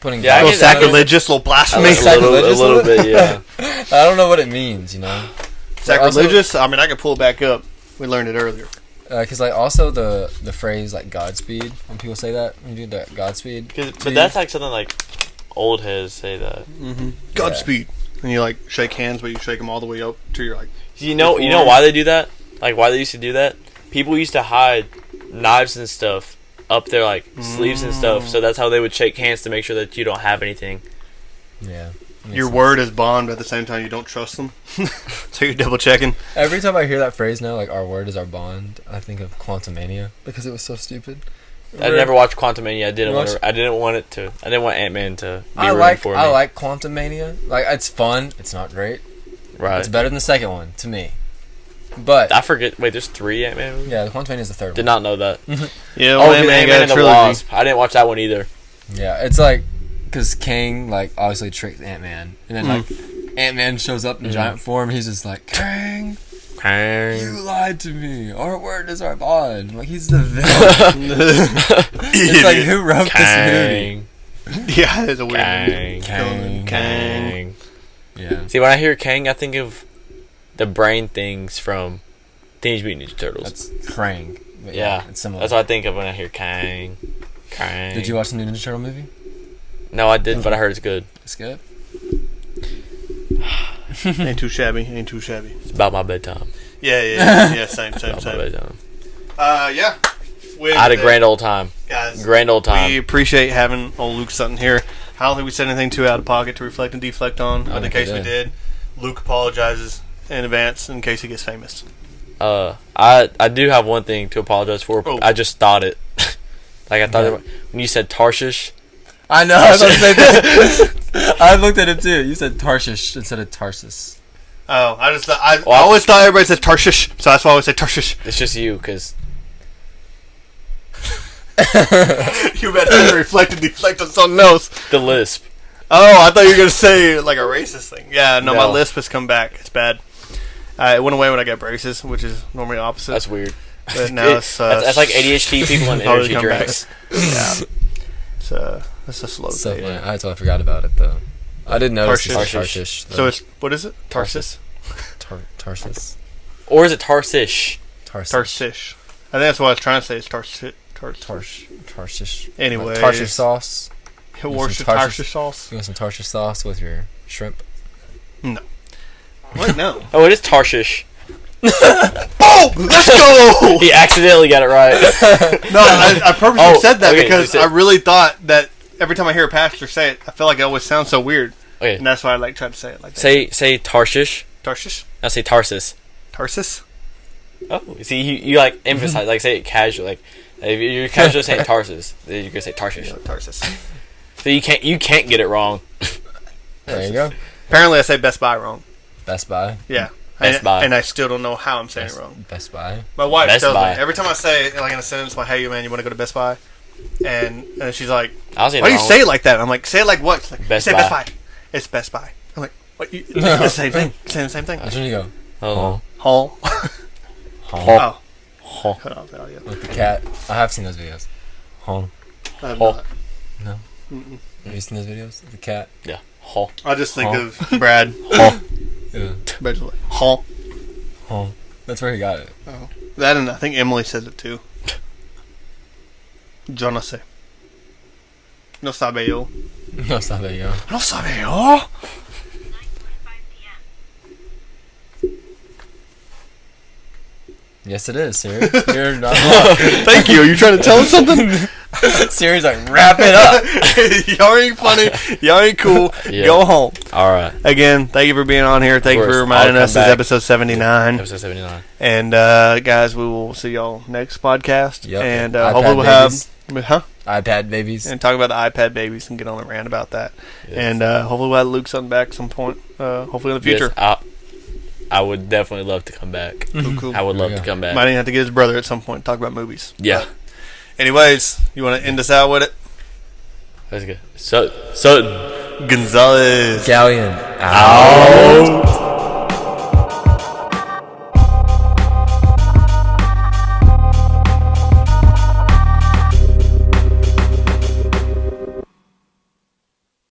A: Putting
C: Yeah,
B: A
C: I
B: little
C: get that.
B: sacrilegious, little blasphemy.
C: A little bit, yeah.
A: I don't know what it means, you know.
B: Sacrilegious. I mean, I can pull it back up. We learned it earlier.
A: Because like also the phrase like Godspeed, when people say that, when you do that Godspeed.
C: But that's like something like old heads say that.
B: Godspeed. And you like shake hands, but you shake them all the way up to your like.
C: You know why they do that? Like why they used to do that? People used to hide knives and stuff up their like sleeves and stuff, so that's how they would shake hands to make sure that you don't have anything.
A: Yeah.
B: Your word is bond, but at the same time you don't trust them. So you're double checking.
A: Every time I hear that phrase now, like our word is our bond, I think of Quantumania because it was so stupid.
C: I never watched Quantumania. I didn't want Ant-Man to be ruined for me.
A: I like Quantumania. Like it's fun. It's not great.
C: Right.
A: It's better than the second one to me. But
C: I forget. Wait, there's 3 Ant-Man movies?
A: yeah, the Quantumania is the third
C: Did
A: one.
C: not know that.
B: Yeah,
C: Oh,
B: Ant-Man got a
C: and the
B: trilogy.
C: Wasp. I didn't watch that one either.
A: Yeah, it's like because Kang like obviously tricks Ant-Man, and then like Ant-Man shows up in giant form. He's just like Kang. You lied to me. Our word is our bond. I'm like he's the villain. It's like who wrote this movie?
B: Yeah, it's a weird movie.
C: Kang.
A: Yeah.
C: See, when I hear Kang, I think of the brain things from Teenage Mutant Ninja Turtles.
A: That's Krang. But
C: yeah,
A: it's similar.
C: that's what I think of when I hear Kang.
A: Did you watch the new Ninja Turtle movie?
C: No, I didn't, but I heard it's good.
A: It's good.
B: Ain't too shabby. Ain't too shabby.
C: It's about my bedtime.
B: Yeah. Same.
C: About my bedtime.
B: Yeah.
C: I had a grand old time.
B: Guys,
C: Grand old time.
B: we appreciate having old Luke Sutton here. I don't think we said anything too out of pocket to reflect and deflect on. But in
A: think
B: case
A: we
B: we did, Luke apologizes in advance in case he gets famous.
C: I do have one thing to apologize for.
B: Oh.
C: I just thought it. Like I thought when you said Tarshish.
A: I know. I was gonna say that. I looked at it too. You said Tarshish instead of Tarsus.
B: Oh, I always thought everybody said Tarshish, so that's why I always say Tarshish.
C: It's just you, because
B: You better reflect and deflect on something else.
C: the lisp.
B: Oh, I thought you were going to say like a racist thing. Yeah, no, my
C: No.
B: lisp has come back. It's bad. It went away when I got braces, which is normally opposite.
C: That's weird.
B: But now it's...
C: That's like ADHD people and
B: Probably
C: energy
B: come back.
C: drinks.
B: Yeah. It's a slow
A: So
B: day.
A: funny. I totally forgot about it though. I didn't notice it's
B: Tarshish.
A: Tarshish.
B: So it's... What is it? Tarsus?
A: Tarsus.
C: Or is it Tarsish?
B: Tarsish. I think that's what I was trying to say. It's Tarshish.
A: Tarshish.
B: Anyways.
A: Tarshish sauce.
B: Worcestershire
A: Tarshish-
B: Tarshish sauce?
A: You want some Tarshish sauce with your shrimp?
B: What? No.
C: Oh, it is Tarshish.
B: Oh! Let's go!
C: He accidentally got it right.
B: No, I purposely said that
C: okay,
B: because I really thought that every time I hear a pastor say it, I feel like it always sounds so weird.
C: Okay.
B: And that's why I like try to say it like that.
C: Say Tarshish.
B: Tarshish?
C: Now say Tarsus.
B: Tarsus?
C: Oh, see, you like emphasize, like say it casual, like if you're casually saying Tarsus, then you're gonna say Tarshish.
B: Yeah, Tarsus.
C: So you can't get it wrong.
A: There you go.
B: Apparently I say Best Buy wrong.
A: Best Buy.
B: Yeah.
C: Best Buy.
B: And I still don't know how I'm saying it wrong.
A: Best Buy.
B: My wife
C: Best
B: tells
C: Buy.
B: me, every time I say it, like in a sentence, like, hey, man, you want to go to Best Buy? And she's like,
C: I was
B: why do you say it like that? I'm like, say it like what? She's like,
C: Best
B: say
C: Buy.
B: Best Buy. It's Best Buy. I'm like, what? It's the same thing. Saying the same thing.
A: Which one do you go?
C: Oh,
B: Hall.
A: Hong.
B: Oh. Cut off the audio.
A: With the cat. I have seen those videos. Hong.
B: I have
C: Hall.
B: not.
A: No. Have you seen those videos? The cat.
C: yeah, Hall.
B: I just think
A: Hall.
B: of Brad.
C: Hall.
A: Yeah.
B: Brad's like, Hall.
A: Hong. That's where he got it.
B: Oh. That and I think Emily says it too. Yo no sé. No sabe yo.
A: No, stop there you go.
B: No sabe yo.
A: Yes, it is, Siri. You're not wrong.
B: Thank you. Are you trying to tell us something?
A: Siri's like, wrap it up.
B: Y'all ain't funny. Y'all ain't cool.
C: Yeah.
B: Go home.
C: All right.
B: Again, thank you for being on here. Thank you
C: course.
B: for reminding
C: I'll
B: us.
C: come
B: This is
C: back.
B: episode 79.
C: Episode 79.
B: And guys, we will see y'all next podcast.
A: Yep.
B: And
A: iPad
B: hopefully we'll
A: babies.
B: have
A: iPad babies.
B: and talk about the iPad babies and get on a rant about that.
C: Yes.
B: And hopefully we'll have Luke Sutton back at some point. Hopefully in the future.
C: Yes, I would definitely love to come back.
B: Cool.
C: I would
A: There
C: love
A: we
C: to
A: go.
C: come back.
B: Might even have to get his brother at some point and talk about movies.
C: Yeah.
B: Anyways, you want to end us out with it?
C: That's good. Sutton.
B: Gonzalez
A: Galyean.
C: Out.